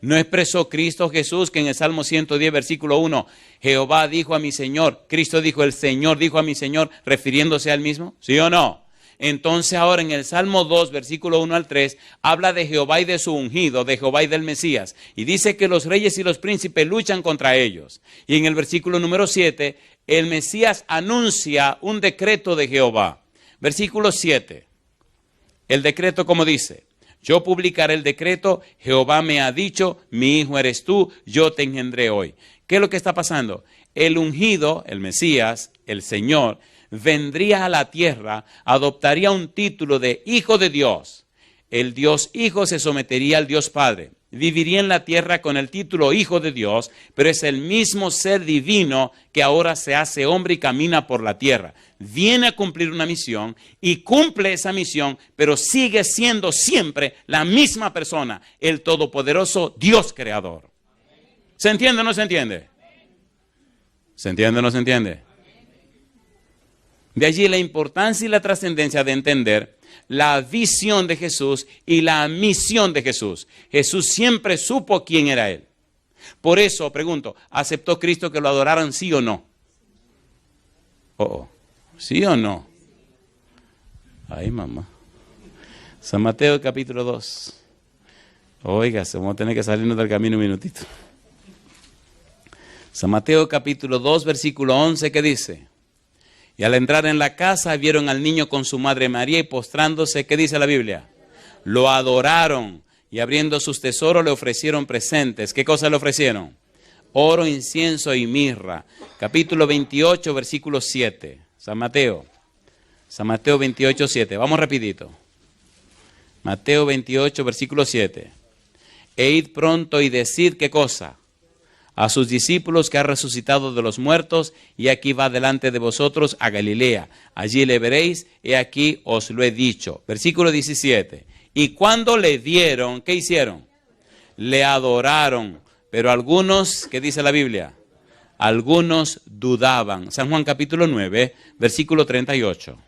¿No expresó Cristo Jesús que en el Salmo 110, versículo 1, Jehová dijo a mi Señor, Cristo dijo, el Señor dijo a mi Señor, refiriéndose al mismo? ¿Sí o no? Entonces ahora en el Salmo 2, versículo 1 al 3, habla de Jehová y de su ungido, de Jehová y del Mesías. Y dice que los reyes y los príncipes luchan contra ellos. Y en el versículo número 7, el Mesías anuncia un decreto de Jehová. Versículo 7, el decreto como dice, yo publicaré el decreto, Jehová me ha dicho, mi hijo eres tú, yo te engendré hoy. ¿Qué es lo que está pasando? El ungido, el Mesías, el Señor, vendría a la tierra, adoptaría un título de Hijo de Dios. El Dios Hijo se sometería al Dios Padre. Viviría en la tierra con el título Hijo de Dios, pero es el mismo ser divino que ahora se hace hombre y camina por la tierra. Viene a cumplir una misión y cumple esa misión, pero sigue siendo siempre la misma persona, el todopoderoso Dios creador. ¿Se entiende o no se entiende? ¿Se entiende o no se entiende? De allí la importancia y la trascendencia de entender la visión de Jesús y la misión de Jesús. Jesús siempre supo quién era Él. Por eso, pregunto, ¿aceptó Cristo que lo adoraran, sí o no? ¿Sí o no? Ay, mamá. San Mateo capítulo 2. Oiga, vamos a tener que salirnos del camino un minutito. San Mateo capítulo 2, versículo 11, ¿qué dice? Y al entrar en la casa vieron al niño con su madre María y postrándose, ¿qué dice la Biblia? Lo adoraron y abriendo sus tesoros le ofrecieron presentes. ¿Qué cosas le ofrecieron? Oro, incienso y mirra. Capítulo 28, versículo 7. San Mateo 28, 7. Vamos rapidito. Mateo 28, versículo 7. E id pronto y decid, ¿qué cosa? A sus discípulos que ha resucitado de los muertos, y aquí va delante de vosotros a Galilea. Allí le veréis, y aquí os lo he dicho. Versículo 17. Y cuando le dieron, ¿qué hicieron? Le adoraron. Pero algunos, ¿qué dice la Biblia? Algunos dudaban. San Juan capítulo 9, versículo 38.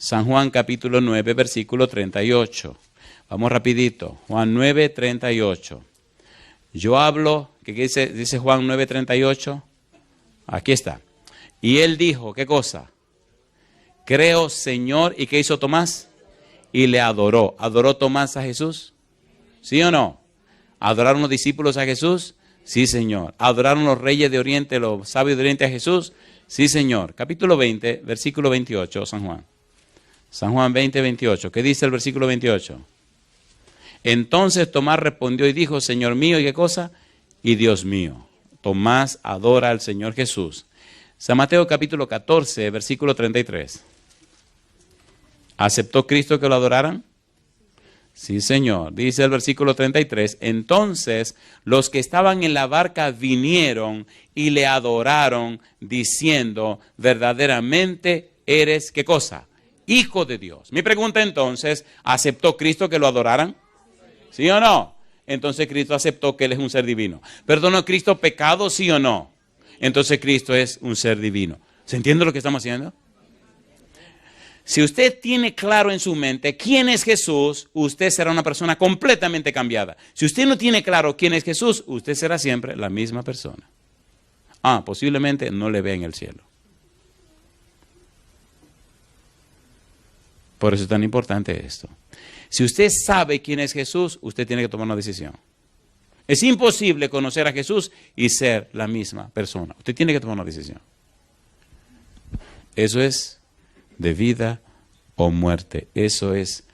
San Juan capítulo 9, versículo 38. Vamos rapidito. Juan 9, 38. Yo hablo, ¿qué dice Juan 9, 38? Aquí está. Y él dijo, ¿qué cosa? Creo, Señor. ¿Y qué hizo Tomás? Y le adoró. ¿Adoró Tomás a Jesús? ¿Sí o no? ¿Adoraron los discípulos a Jesús? Sí, Señor. ¿Adoraron los reyes de Oriente, los sabios de Oriente a Jesús? Sí, Señor. Capítulo 20, versículo 28, San Juan. San Juan 20, 28. ¿Qué dice el versículo 28? Entonces Tomás respondió y dijo, Señor mío, ¿y qué cosa? Y Dios mío. Tomás adora al Señor Jesús. San Mateo capítulo 14, versículo 33. ¿Aceptó Cristo que lo adoraran? Sí, Señor. Dice el versículo 33. Entonces los que estaban en la barca vinieron y le adoraron, diciendo, verdaderamente eres, ¿qué cosa? Hijo de Dios. Mi pregunta entonces, ¿aceptó Cristo que lo adoraran? ¿Sí o no? Entonces Cristo aceptó que Él es un ser divino. ¿Perdonó Cristo pecado, sí o no? Entonces Cristo es un ser divino. ¿Se entiende lo que estamos haciendo? Si usted tiene claro en su mente quién es Jesús, usted será una persona completamente cambiada. Si usted no tiene claro quién es Jesús, usted será siempre la misma persona. Posiblemente no le vea en el cielo. Por eso es tan importante esto. Si usted sabe quién es Jesús, usted tiene que tomar una decisión. Es imposible conocer a Jesús y ser la misma persona. Usted tiene que tomar una decisión. Eso es de vida o muerte. Eso es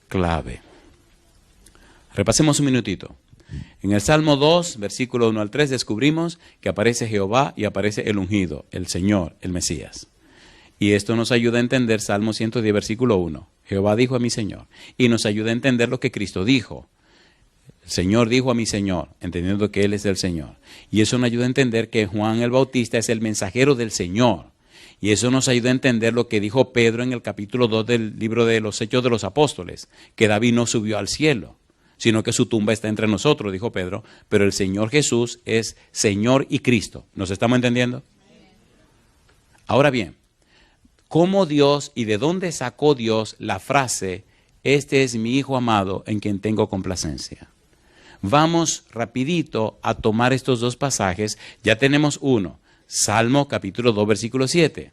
clave. Repasemos un minutito. En el Salmo 2, versículo 1 al 3, descubrimos que aparece Jehová y aparece el ungido, el Señor, el Mesías. Y esto nos ayuda a entender Salmo 110, versículo 1. Jehová dijo a mi Señor. Y nos ayuda a entender lo que Cristo dijo. El Señor dijo a mi Señor, entendiendo que Él es el Señor. Y eso nos ayuda a entender que Juan el Bautista es el mensajero del Señor. Y eso nos ayuda a entender lo que dijo Pedro en el capítulo 2 del libro de los Hechos de los Apóstoles, que David no subió al cielo, sino que su tumba está entre nosotros, dijo Pedro, pero el Señor Jesús es Señor y Cristo. ¿Nos estamos entendiendo? Ahora bien, ¿cómo Dios y de dónde sacó Dios la frase, este es mi Hijo amado en quien tengo complacencia? Vamos rapidito a tomar estos dos pasajes. Ya tenemos uno, Salmo capítulo 2, versículo 7.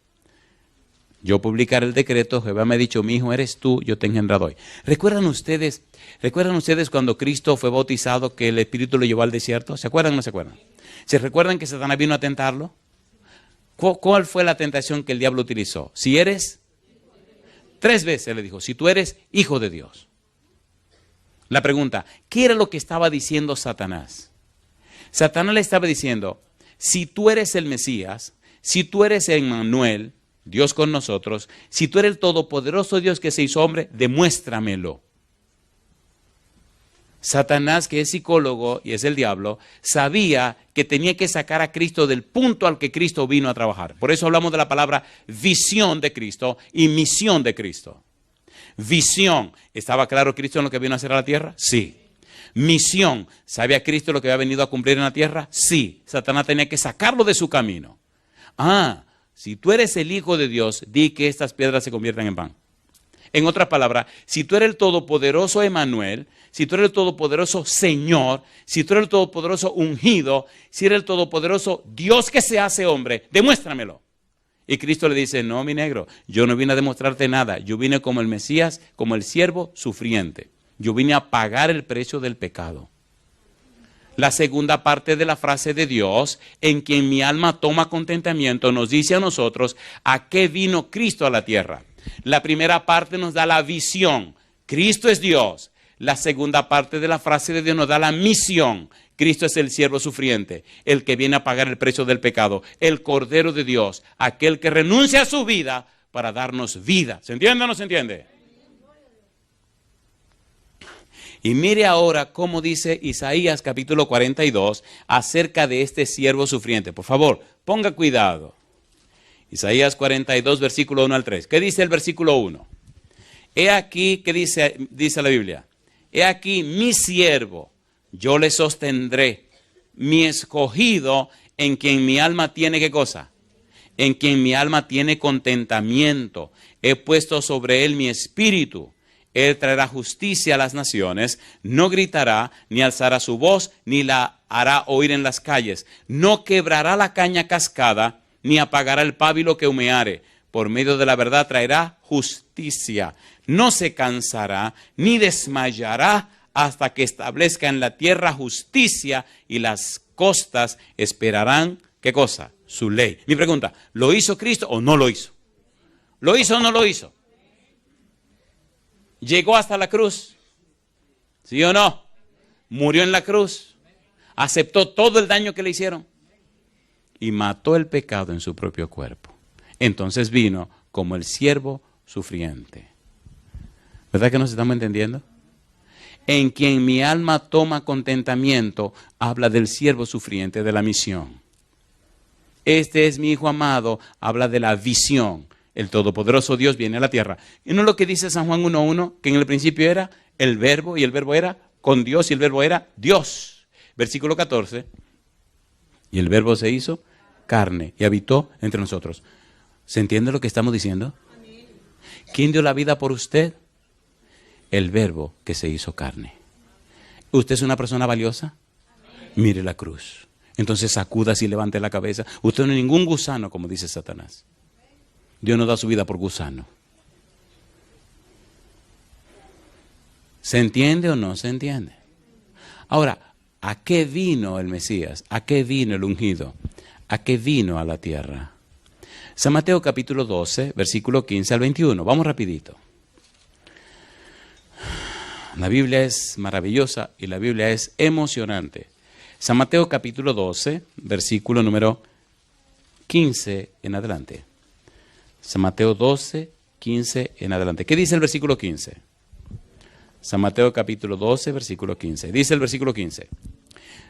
Yo publicaré el decreto, Jehová me ha dicho, mi hijo eres tú, yo te he engendrado hoy. ¿Recuerdan ustedes cuando Cristo fue bautizado que el Espíritu lo llevó al desierto? ¿Se acuerdan o no se acuerdan? ¿Se recuerdan que Satanás vino a tentarlo? ¿Cuál fue la tentación que el diablo utilizó? Si eres, 3 veces le dijo, si tú eres hijo de Dios. La pregunta, ¿qué era lo que estaba diciendo Satanás? Satanás le estaba diciendo, si tú eres el Mesías, si tú eres Emmanuel, Dios con nosotros, si tú eres el todopoderoso Dios que se hizo hombre, demuéstramelo. Satanás, que es psicólogo y es el diablo, sabía que tenía que sacar a Cristo del punto al que Cristo vino a trabajar. Por eso hablamos de la palabra visión de Cristo y misión de Cristo. Visión, ¿estaba claro Cristo en lo que vino a hacer a la tierra? Sí. Misión, ¿sabía Cristo lo que había venido a cumplir en la tierra? Sí. Satanás tenía que sacarlo de su camino. Si tú eres el Hijo de Dios, di que estas piedras se conviertan en pan. En otras palabras, si tú eres el todopoderoso Emmanuel, si tú eres el todopoderoso Señor, si tú eres el todopoderoso ungido, si eres el todopoderoso Dios que se hace hombre, demuéstramelo. Y Cristo le dice, no, mi negro, yo no vine a demostrarte nada. Yo vine como el Mesías, como el siervo sufriente. Yo vine a pagar el precio del pecado. La segunda parte de la frase de Dios, en quien mi alma toma contentamiento, nos dice a nosotros a qué vino Cristo a la tierra. La primera parte nos da la visión. Cristo es Dios. La segunda parte de la frase de Dios nos da la misión. Cristo es el siervo sufriente, el que viene a pagar el precio del pecado, el Cordero de Dios, aquel que renuncia a su vida para darnos vida. ¿Se entiende o no se entiende? Y mire ahora cómo dice Isaías capítulo 42 acerca de este siervo sufriente. Por favor, ponga cuidado. Isaías 42, versículo 1 al 3. ¿Qué dice el versículo 1? He aquí, ¿qué dice la Biblia? He aquí mi siervo, yo le sostendré, mi escogido en quien mi alma tiene, ¿qué cosa? en quien mi alma tiene contentamiento. He puesto sobre él mi espíritu. Él traerá justicia a las naciones, no gritará, ni alzará su voz, ni la hará oír en las calles. No quebrará la caña cascada, ni apagará el pábilo que humeare. Por medio de la verdad traerá justicia. No se cansará, ni desmayará, hasta que establezca en la tierra justicia, y las costas esperarán, ¿qué cosa? Su ley. Mi pregunta, ¿lo hizo Cristo o no lo hizo? ¿Lo hizo o no lo hizo? ¿Llegó hasta la cruz? ¿Sí o no? Murió en la cruz. Aceptó todo el daño que le hicieron. Y mató el pecado en su propio cuerpo. Entonces vino como el siervo sufriente. ¿Verdad que nos estamos entendiendo? En quien mi alma toma contentamiento, habla del siervo sufriente, de la misión. Este es mi Hijo amado, habla de la visión. El todopoderoso Dios viene a la tierra. ¿Y no es lo que dice San Juan 1:1? Que en el principio era el verbo, y el verbo era con Dios, y el verbo era Dios. Versículo 14. Y el verbo se hizo carne y habitó entre nosotros. ¿Se entiende lo que estamos diciendo? ¿Quién dio la vida por usted? El verbo que se hizo carne. ¿Usted es una persona valiosa? Mire la cruz. Entonces sacúdase y levante la cabeza. Usted no es ningún gusano, como dice Satanás. Dios no da su vida por gusano. ¿Se entiende o no se entiende? Ahora, ¿a qué vino el Mesías? ¿A qué vino el ungido? ¿A qué vino a la tierra? San Mateo capítulo 12, versículo 15 al 21. Vamos rapidito. La Biblia es maravillosa y la Biblia es emocionante. San Mateo capítulo 12, versículo número 15 en adelante. San Mateo 12, 15 en adelante. ¿Qué dice el versículo 15? San Mateo capítulo 12, versículo 15. Dice el versículo 15.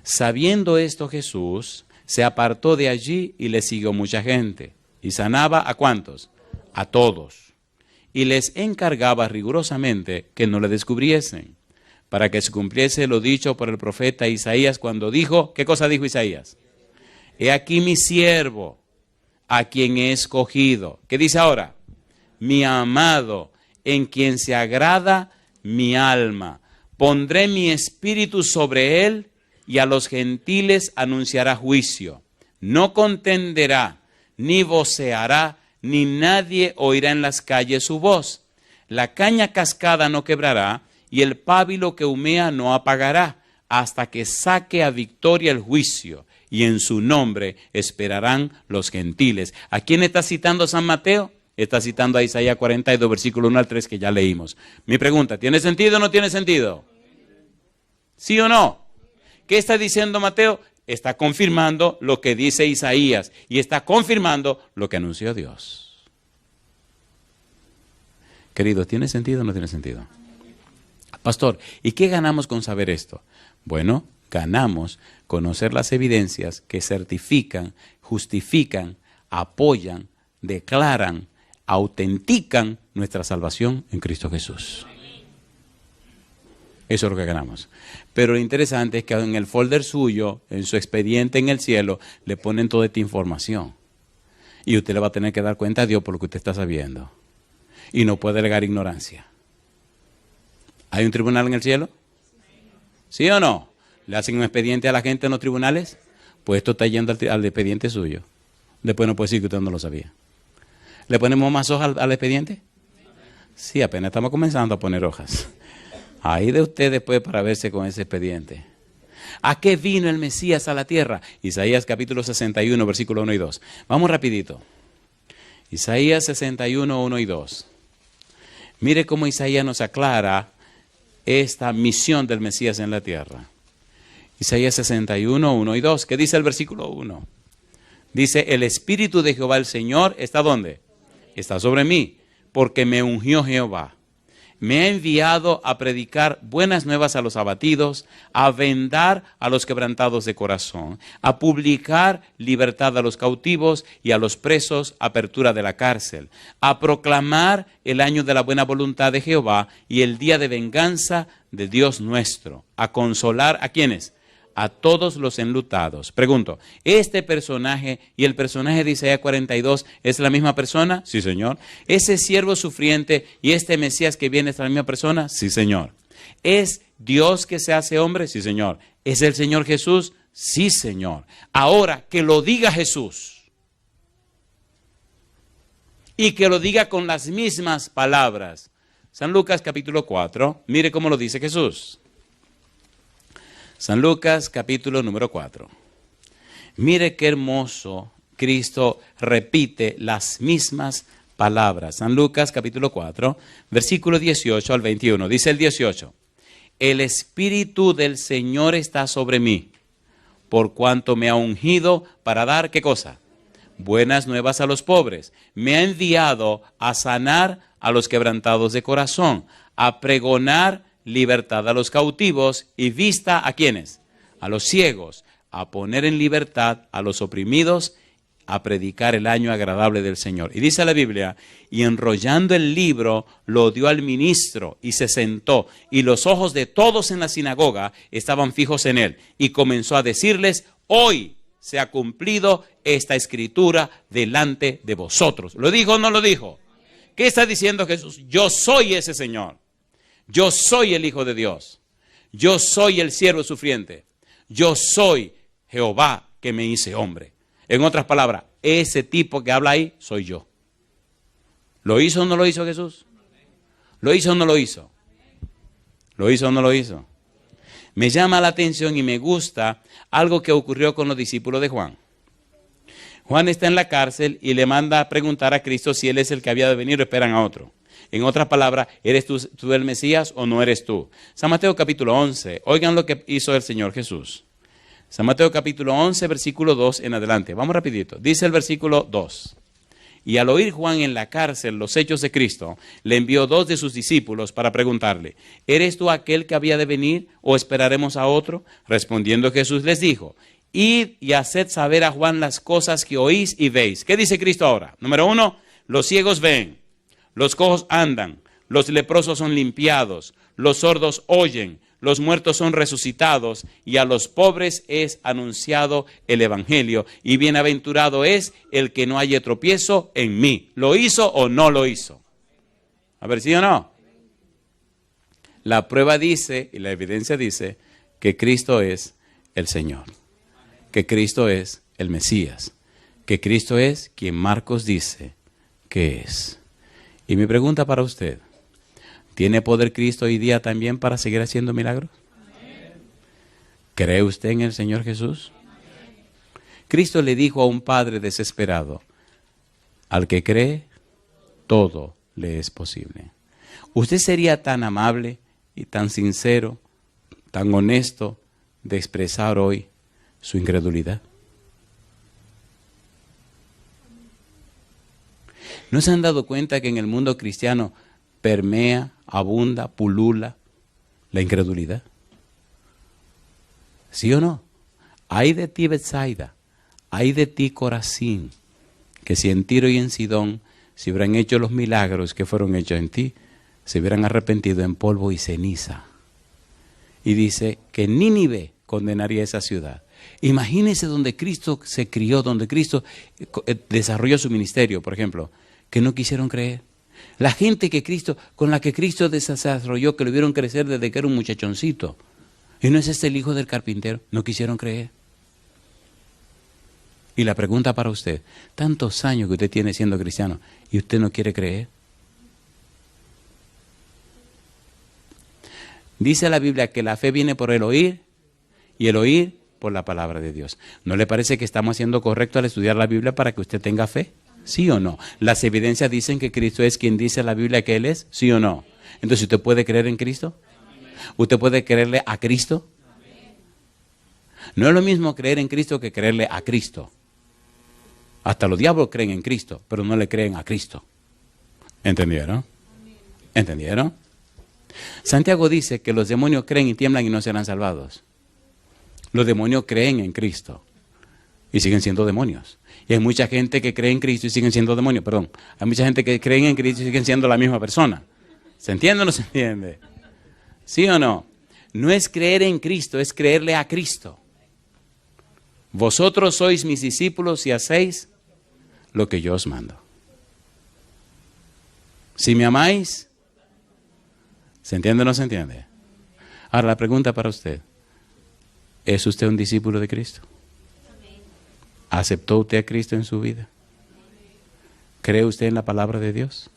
Sabiendo esto Jesús se apartó de allí y le siguió mucha gente. ¿Y sanaba a cuántos? A todos. Y les encargaba rigurosamente que no le descubriesen, para que se cumpliese lo dicho por el profeta Isaías cuando dijo, ¿qué cosa dijo Isaías? He aquí mi siervo, a quien he escogido. ¿Qué dice ahora? Mi amado, en quien se agrada mi alma. Pondré mi espíritu sobre él y a los gentiles anunciará juicio. No contenderá, ni voceará, ni nadie oirá en las calles su voz. La caña cascada no quebrará, y el pábilo que humea no apagará, hasta que saque a victoria el juicio, y en su nombre esperarán los gentiles. ¿A quién está citando San Mateo? Está citando a Isaías 42, versículo 1 al 3, que ya leímos. Mi pregunta, ¿tiene sentido o no tiene sentido? ¿Sí o no? ¿Qué está diciendo Mateo? Está confirmando lo que dice Isaías y está confirmando lo que anunció Dios. Queridos, ¿tiene sentido o no tiene sentido? Pastor, ¿y qué ganamos con saber esto? Bueno, ganamos conocer las evidencias que certifican, justifican, apoyan, declaran, autentican nuestra salvación en Cristo Jesús. Eso es lo que ganamos. Pero lo interesante es que en el folder suyo, en su expediente en el cielo, le ponen toda esta información. Y usted le va a tener que dar cuenta a Dios por lo que usted está sabiendo. Y no puede alegar ignorancia. ¿Hay un tribunal en el cielo? ¿Sí o no? ¿Le hacen un expediente a la gente en los tribunales? Pues esto está yendo al expediente suyo. Después no puede decir que usted no lo sabía. ¿Le ponemos más hojas al expediente? Sí, apenas estamos comenzando a poner hojas. Ahí de usted después para verse con ese expediente. ¿A qué vino el Mesías a la tierra? Isaías capítulo 61, versículo 1 y 2. Vamos rapidito. Isaías 61, 1 y 2. Mire cómo Isaías nos aclara esta misión del Mesías en la tierra. Isaías 61, 1 y 2. ¿Qué dice el versículo 1? Dice, el Espíritu de Jehová el Señor, ¿está dónde? Está sobre mí, porque me ungió Jehová. Me ha enviado a predicar buenas nuevas a los abatidos, a vendar a los quebrantados de corazón, a publicar libertad a los cautivos y a los presos apertura de la cárcel, a proclamar el año de la buena voluntad de Jehová y el día de venganza de Dios nuestro, a consolar ¿a quiénes? a todos los enlutados. Pregunto, ¿este personaje y el personaje de Isaías 42 es la misma persona? Sí, señor. ¿Ese siervo sufriente y este Mesías que viene es la misma persona? Sí, señor. ¿Es Dios que se hace hombre? Sí, señor. ¿Es el Señor Jesús? Sí, señor. Ahora, que lo diga Jesús. Y que lo diga con las mismas palabras. San Lucas capítulo 4, mire cómo lo dice Jesús. San Lucas capítulo número 4. Mire qué hermoso Cristo repite las mismas palabras. San Lucas capítulo 4, versículo 18 al 21. Dice el 18. El Espíritu del Señor está sobre mí, por cuanto me ha ungido para dar, ¿qué cosa? Buenas nuevas a los pobres. Me ha enviado a sanar a los quebrantados de corazón, a pregonar libertad a los cautivos y vista a ¿quiénes? A los ciegos, a poner en libertad a los oprimidos, a predicar el año agradable del Señor. Y dice la Biblia, y enrollando el libro, lo dio al ministro y se sentó, y los ojos de todos en la sinagoga estaban fijos en él, y comenzó a decirles, hoy se ha cumplido esta escritura delante de vosotros. ¿Lo dijo o no lo dijo? ¿Qué está diciendo Jesús? Yo soy ese Señor. Yo soy el Hijo de Dios. Yo soy el siervo sufriente. Yo soy Jehová que me hice hombre. En otras palabras, ese tipo que habla ahí soy yo. ¿Lo hizo o no lo hizo Jesús? ¿Lo hizo o no lo hizo? ¿Lo hizo o no lo hizo? Me llama la atención y me gusta algo que ocurrió con los discípulos de Juan. Juan está en la cárcel y le manda a preguntar a Cristo si él es el que había de venir o esperan a otro. En otras palabras, ¿eres tú el Mesías o no eres tú? San Mateo capítulo 11, oigan lo que hizo el Señor Jesús. San Mateo capítulo 11, versículo 2 en adelante. Vamos rapidito. Dice el versículo 2. Y al oír Juan en la cárcel los hechos de Cristo, le envió 2 de sus discípulos para preguntarle, ¿eres tú aquel que había de venir o esperaremos a otro? Respondiendo Jesús les dijo, id y haced saber a Juan las cosas que oís y veis. ¿Qué dice Cristo ahora? Número 1, los ciegos ven, los cojos andan, los leprosos son limpiados, los sordos oyen, los muertos son resucitados y a los pobres es anunciado el evangelio. Y bienaventurado es el que no haya tropiezo en mí. ¿Lo hizo o no lo hizo? A ver, ¿sí o no? La prueba dice y la evidencia dice que Cristo es el Señor, que Cristo es el Mesías, que Cristo es quien Marcos dice que es. Y mi pregunta para usted, ¿tiene poder Cristo hoy día también para seguir haciendo milagros? ¿Cree usted en el Señor Jesús? Cristo le dijo a un padre desesperado, al que cree, todo le es posible. ¿Usted sería tan amable y tan sincero, tan honesto de expresar hoy su incredulidad? ¿No se han dado cuenta que en el mundo cristiano permea, abunda, pulula la incredulidad? ¿Sí o no? Ay de ti, Betsaida, ay de ti, Corazín, que si en Tiro y en Sidón se hubieran hecho los milagros que fueron hechos en ti, se hubieran arrepentido en polvo y ceniza. Y dice que Nínive condenaría esa ciudad. Imagínense donde Cristo se crió, donde Cristo desarrolló su ministerio, por ejemplo, que no quisieron creer. La gente con la que Cristo desarrolló, que lo vieron crecer desde que era un muchachoncito. ¿Y no es este el hijo del carpintero? No quisieron creer. Y la pregunta para usted, tantos años que usted tiene siendo cristiano, ¿y usted no quiere creer? Dice la Biblia que la fe viene por el oír, y el oír por la palabra de Dios. ¿No le parece que estamos haciendo correcto al estudiar la Biblia para que usted tenga fe? ¿Sí o no? ¿Las evidencias dicen que Cristo es quien dice la Biblia que Él es? ¿Sí o no? Entonces, ¿usted puede creer en Cristo? ¿Usted puede creerle a Cristo? No es lo mismo creer en Cristo que creerle a Cristo. Hasta los diablos creen en Cristo, pero no le creen a Cristo. ¿Entendieron? ¿Entendieron? Santiago dice que los demonios creen y tiemblan y no serán salvados. Los demonios creen en Cristo y siguen siendo demonios. Y hay mucha gente que cree en Cristo y siguen siendo demonios, perdón. Hay mucha gente que cree en Cristo y siguen siendo la misma persona. ¿Se entiende o no se entiende? ¿Sí o no? No es creer en Cristo, es creerle a Cristo. Vosotros sois mis discípulos y hacéis lo que yo os mando. Si me amáis, ¿se entiende o no se entiende? Ahora la pregunta para usted, ¿es usted un discípulo de Cristo? ¿Aceptó usted a Cristo en su vida? ¿Cree usted en la palabra de Dios?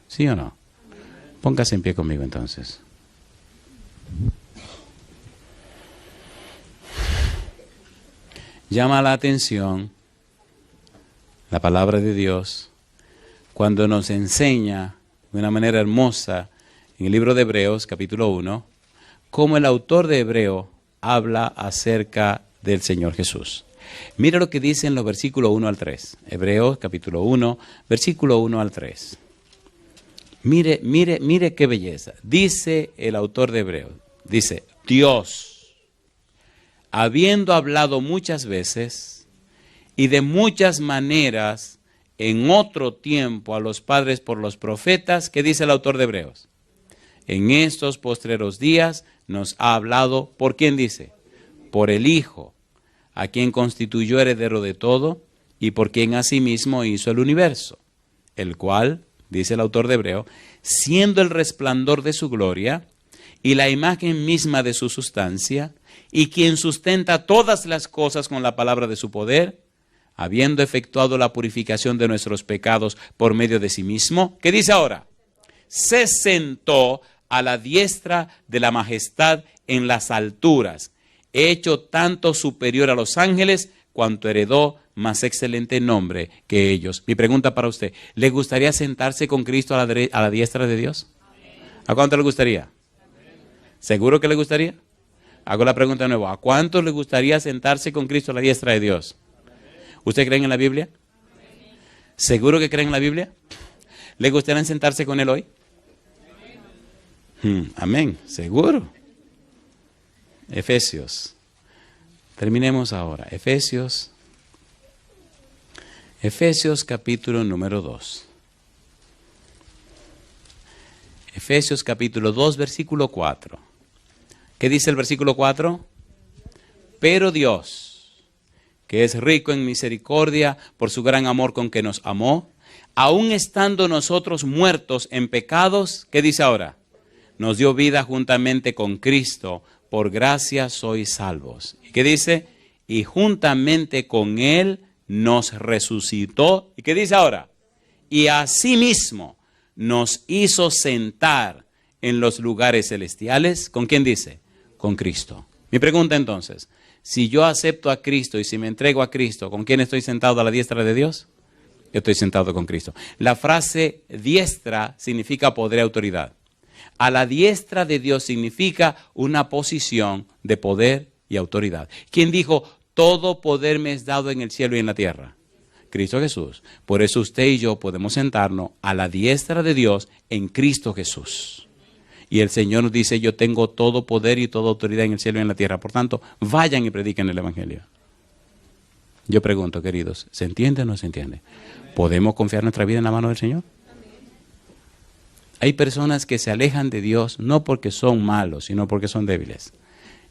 ¿Sí o no? Póngase en pie conmigo entonces. Llama la atención la palabra de Dios cuando nos enseña de una manera hermosa en el libro de Hebreos, capítulo 1, cómo el autor de Hebreo habla acerca del Señor Jesús. Mira lo que dice en los versículos 1 al 3. Hebreos, capítulo 1, versículo 1 al 3. Mire qué belleza. Dice el autor de Hebreos, dice, Dios, habiendo hablado muchas veces y de muchas maneras en otro tiempo a los padres por los profetas, ¿qué dice el autor de Hebreos? En estos postreros días nos ha hablado, ¿por quién dice? Por el Hijo, a quien constituyó heredero de todo y por quien asimismo hizo el universo, el cual, dice el autor de Hebreo, siendo el resplandor de su gloria y la imagen misma de su sustancia, y quien sustenta todas las cosas con la palabra de su poder, habiendo efectuado la purificación de nuestros pecados por medio de sí mismo, ¿qué dice ahora? Se sentó a la diestra de la majestad en las alturas, hecho tanto superior a los ángeles, cuanto heredó más excelente nombre que ellos. Mi pregunta para usted, ¿le gustaría sentarse con Cristo a la diestra de Dios? ¿A cuánto le gustaría? ¿Seguro que le gustaría? Hago la pregunta de nuevo, ¿a cuántos le gustaría sentarse con Cristo a la diestra de Dios? ¿Usted cree en la Biblia? ¿Seguro que cree en la Biblia? ¿Le gustaría sentarse con Él hoy? Amén, seguro. Efesios. Terminemos ahora. Efesios capítulo número 2. Efesios capítulo 2, versículo 4. ¿Qué dice el versículo 4? Pero Dios, que es rico en misericordia por su gran amor con que nos amó, aun estando nosotros muertos en pecados, ¿qué dice ahora? Nos dio vida juntamente con Cristo, por gracia sois salvos. ¿Y qué dice? Y juntamente con Él nos resucitó. ¿Y qué dice ahora? Y asimismo nos hizo sentar en los lugares celestiales. ¿Con quién dice? Con Cristo. Mi pregunta entonces, si yo acepto a Cristo y si me entrego a Cristo, ¿con quién estoy sentado a la diestra de Dios? Yo estoy sentado con Cristo. La frase diestra significa poder y autoridad. A la diestra de Dios significa una posición de poder y autoridad. ¿Quién dijo, todo poder me es dado en el cielo y en la tierra? Cristo Jesús. Por eso usted y yo podemos sentarnos a la diestra de Dios en Cristo Jesús. Y el Señor nos dice, yo tengo todo poder y toda autoridad en el cielo y en la tierra. Por tanto, vayan y prediquen el Evangelio. Yo pregunto, queridos, ¿se entiende o no se entiende? ¿Podemos confiar nuestra vida en la mano del Señor? Hay personas que se alejan de Dios no porque son malos, sino porque son débiles.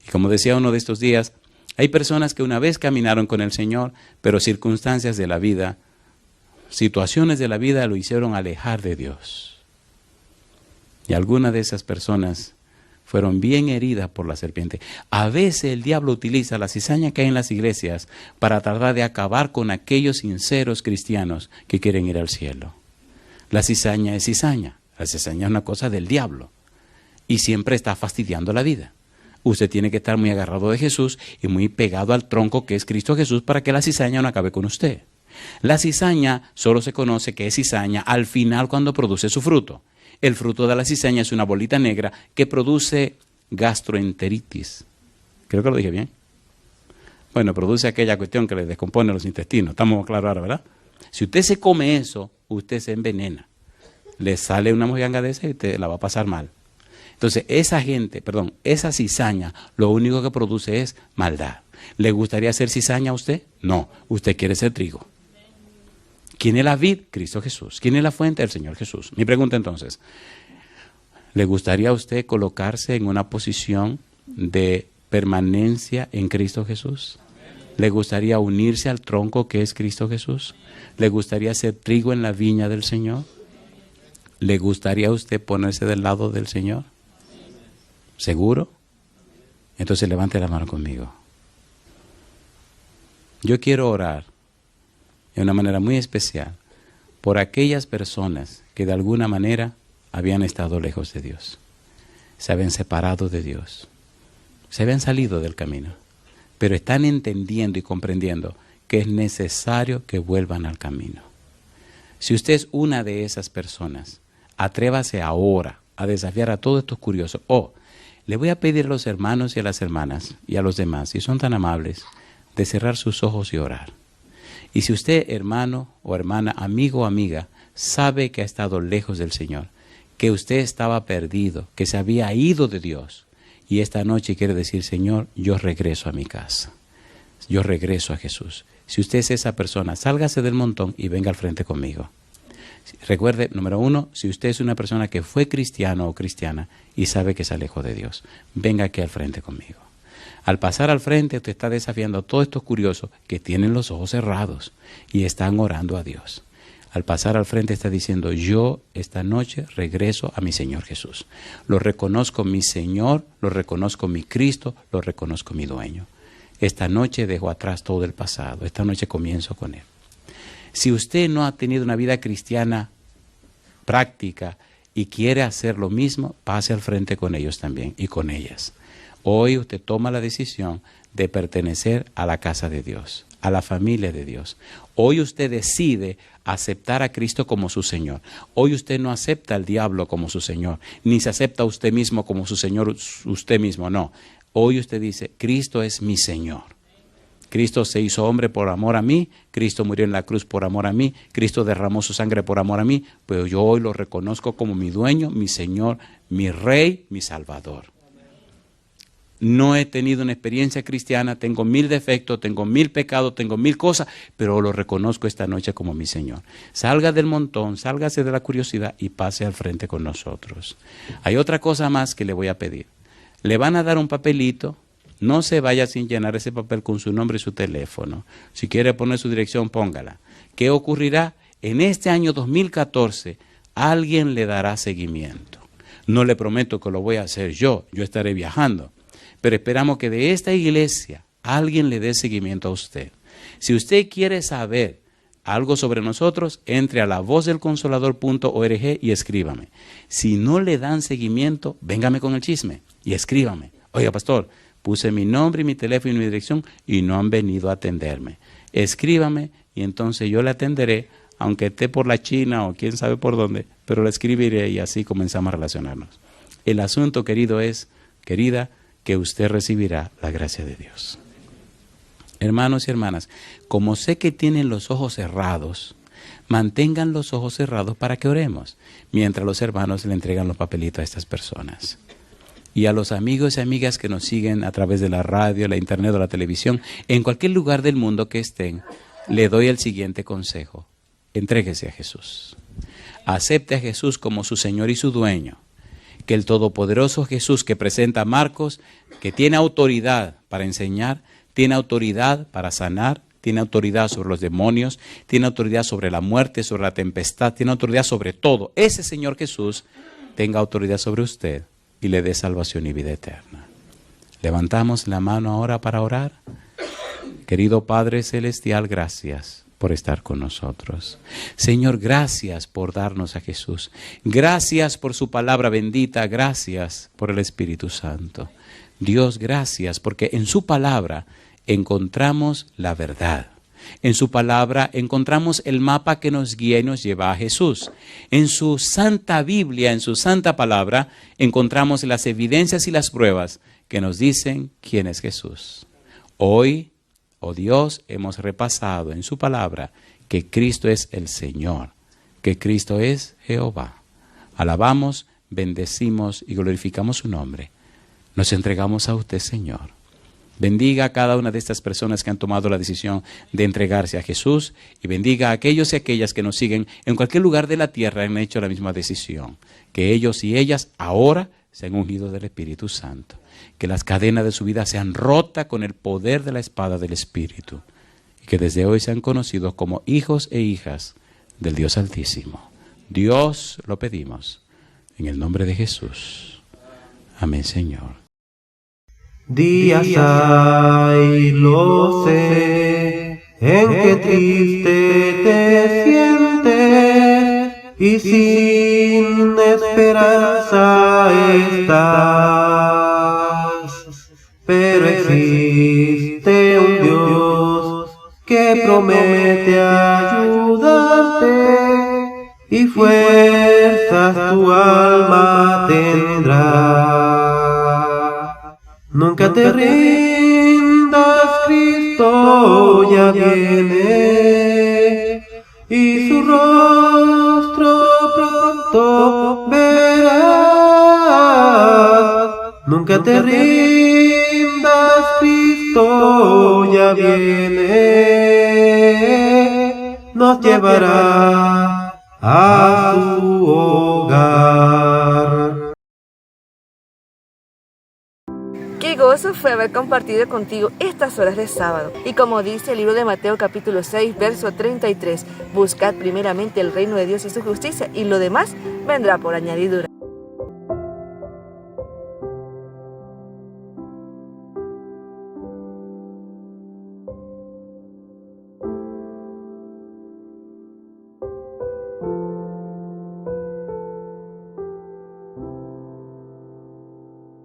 Y como decía uno de estos días, hay personas que una vez caminaron con el Señor, pero circunstancias de la vida, situaciones de la vida lo hicieron alejar de Dios. Y algunas de esas personas fueron bien heridas por la serpiente. A veces el diablo utiliza la cizaña que hay en las iglesias para tratar de acabar con aquellos sinceros cristianos que quieren ir al cielo. La cizaña es cizaña. La cizaña es una cosa del diablo y siempre está fastidiando la vida. Usted tiene que estar muy agarrado de Jesús y muy pegado al tronco que es Cristo Jesús para que la cizaña no acabe con usted. La cizaña solo se conoce que es cizaña al final cuando produce su fruto. El fruto de la cizaña es una bolita negra que produce gastroenteritis. Creo que lo dije bien. Bueno, produce aquella cuestión que le descompone los intestinos. Estamos claros ahora, ¿verdad? Si usted se come eso, usted se envenena. Le sale una mojiganga de esa y usted la va a pasar mal. Entonces, esa cizaña, lo único que produce es maldad. ¿Le gustaría ser cizaña a usted? No, usted quiere ser trigo. ¿Quién es la vid? Cristo Jesús. ¿Quién es la fuente? El Señor Jesús. Mi pregunta entonces, ¿le gustaría a usted colocarse en una posición de permanencia en Cristo Jesús? ¿Le gustaría unirse al tronco que es Cristo Jesús? ¿Le gustaría ser trigo en la viña del Señor? ¿Le gustaría a usted ponerse del lado del Señor? ¿Seguro? Entonces levante la mano conmigo. Yo quiero orar de una manera muy especial por aquellas personas que de alguna manera habían estado lejos de Dios, se habían separado de Dios, se habían salido del camino, pero están entendiendo y comprendiendo que es necesario que vuelvan al camino. Si usted es una de esas personas, atrévase ahora a desafiar a todos estos curiosos. Le voy a pedir a los hermanos y a las hermanas y a los demás, si son tan amables, de cerrar sus ojos y orar. Y si usted, hermano o hermana, amigo o amiga, sabe que ha estado lejos del Señor, que usted estaba perdido, que se había ido de Dios, y esta noche quiere decir, Señor, yo regreso a mi casa, yo regreso a Jesús. Si usted es esa persona, sálgase del montón y venga al frente conmigo. Recuerde, número 1, si usted es una persona que fue cristiano o cristiana y sabe que se alejó de Dios, venga aquí al frente conmigo. Al pasar al frente, usted está desafiando a todos estos curiosos que tienen los ojos cerrados y están orando a Dios. Al pasar al frente está diciendo, yo esta noche regreso a mi Señor Jesús. Lo reconozco mi Señor, lo reconozco mi Cristo, lo reconozco mi dueño. Esta noche dejo atrás todo el pasado, esta noche comienzo con Él. Si usted no ha tenido una vida cristiana práctica y quiere hacer lo mismo, pase al frente con ellos también y con ellas. Hoy usted toma la decisión de pertenecer a la casa de Dios, a la familia de Dios. Hoy usted decide aceptar a Cristo como su Señor. Hoy usted no acepta al diablo como su Señor, ni se acepta a usted mismo como su Señor, usted mismo, no. Hoy usted dice, Cristo es mi Señor. Cristo se hizo hombre por amor a mí, Cristo murió en la cruz por amor a mí, Cristo derramó su sangre por amor a mí, pero yo hoy lo reconozco como mi dueño, mi Señor, mi Rey, mi Salvador. No he tenido una experiencia cristiana, tengo 1000 defectos, tengo 1000 pecados, tengo 1000 cosas, pero lo reconozco esta noche como mi Señor. Salga del montón, sálgase de la curiosidad y pase al frente con nosotros. Hay otra cosa más que le voy a pedir. Le van a dar un papelito. No se vaya sin llenar ese papel con su nombre y su teléfono. Si quiere poner su dirección, póngala. ¿Qué ocurrirá? En este año 2014, alguien le dará seguimiento. No le prometo que lo voy a hacer yo estaré viajando. Pero esperamos que de esta iglesia alguien le dé seguimiento a usted. Si usted quiere saber algo sobre nosotros, entre a lavozdelconsolador.org y escríbame. Si no le dan seguimiento, véngame con el chisme y escríbame. Oiga, pastor, puse mi nombre y mi teléfono y mi dirección y no han venido a atenderme. Escríbame y entonces yo le atenderé, aunque esté por la China o quién sabe por dónde, pero le escribiré y así comenzamos a relacionarnos. El asunto, querido, es, querida, que usted recibirá la gracia de Dios. Hermanos y hermanas, como sé que tienen los ojos cerrados, mantengan los ojos cerrados para que oremos, mientras los hermanos le entregan los papelitos a estas personas. Y a los amigos y amigas que nos siguen a través de la radio, la internet o la televisión, en cualquier lugar del mundo que estén, le doy el siguiente consejo. Entréguese a Jesús. Acepte a Jesús como su Señor y su dueño. Que el todopoderoso Jesús que presenta Marcos, que tiene autoridad para enseñar, tiene autoridad para sanar, tiene autoridad sobre los demonios, tiene autoridad sobre la muerte, sobre la tempestad, tiene autoridad sobre todo. Ese Señor Jesús tenga autoridad sobre usted y le dé salvación y vida eterna. Levantamos la mano ahora para orar. Querido Padre Celestial, gracias por estar con nosotros. Señor, gracias por darnos a Jesús. Gracias por su palabra bendita. Gracias por el Espíritu Santo. Dios, gracias porque en su palabra encontramos la verdad. En su palabra encontramos el mapa que nos guía y nos lleva a Jesús. En su santa Biblia, en su santa palabra, encontramos las evidencias y las pruebas que nos dicen quién es Jesús. Hoy, oh Dios, hemos repasado en su palabra que Cristo es el Señor, que Cristo es Jehová. Alabamos, bendecimos y glorificamos su nombre. Nos entregamos a usted, Señor. Bendiga a cada una de estas personas que han tomado la decisión de entregarse a Jesús y bendiga a aquellos y aquellas que nos siguen en cualquier lugar de la tierra y han hecho la misma decisión. Que ellos y ellas ahora sean ungidos del Espíritu Santo. que las cadenas de su vida sean rotas con el poder de la espada del Espíritu y que desde hoy sean conocidos como hijos e hijas del Dios Altísimo. Dios, lo pedimos en el nombre de Jesús. Amén, Señor. Días hay, lo sé, en que triste te sientes y sin esperanza estás. Pero existe un Dios que promete ayudarte y fuerzas tu alma tendrá. Nunca te rindas, Cristo ya viene, y su rostro pronto verás. Nunca te rindas, Cristo ya viene, nos llevará a su hogar. Qué gozo fue haber compartido contigo estas horas de sábado. Y como dice el libro de Mateo capítulo 6, verso 33, buscad primeramente el reino de Dios y su justicia, y lo demás vendrá por añadidura.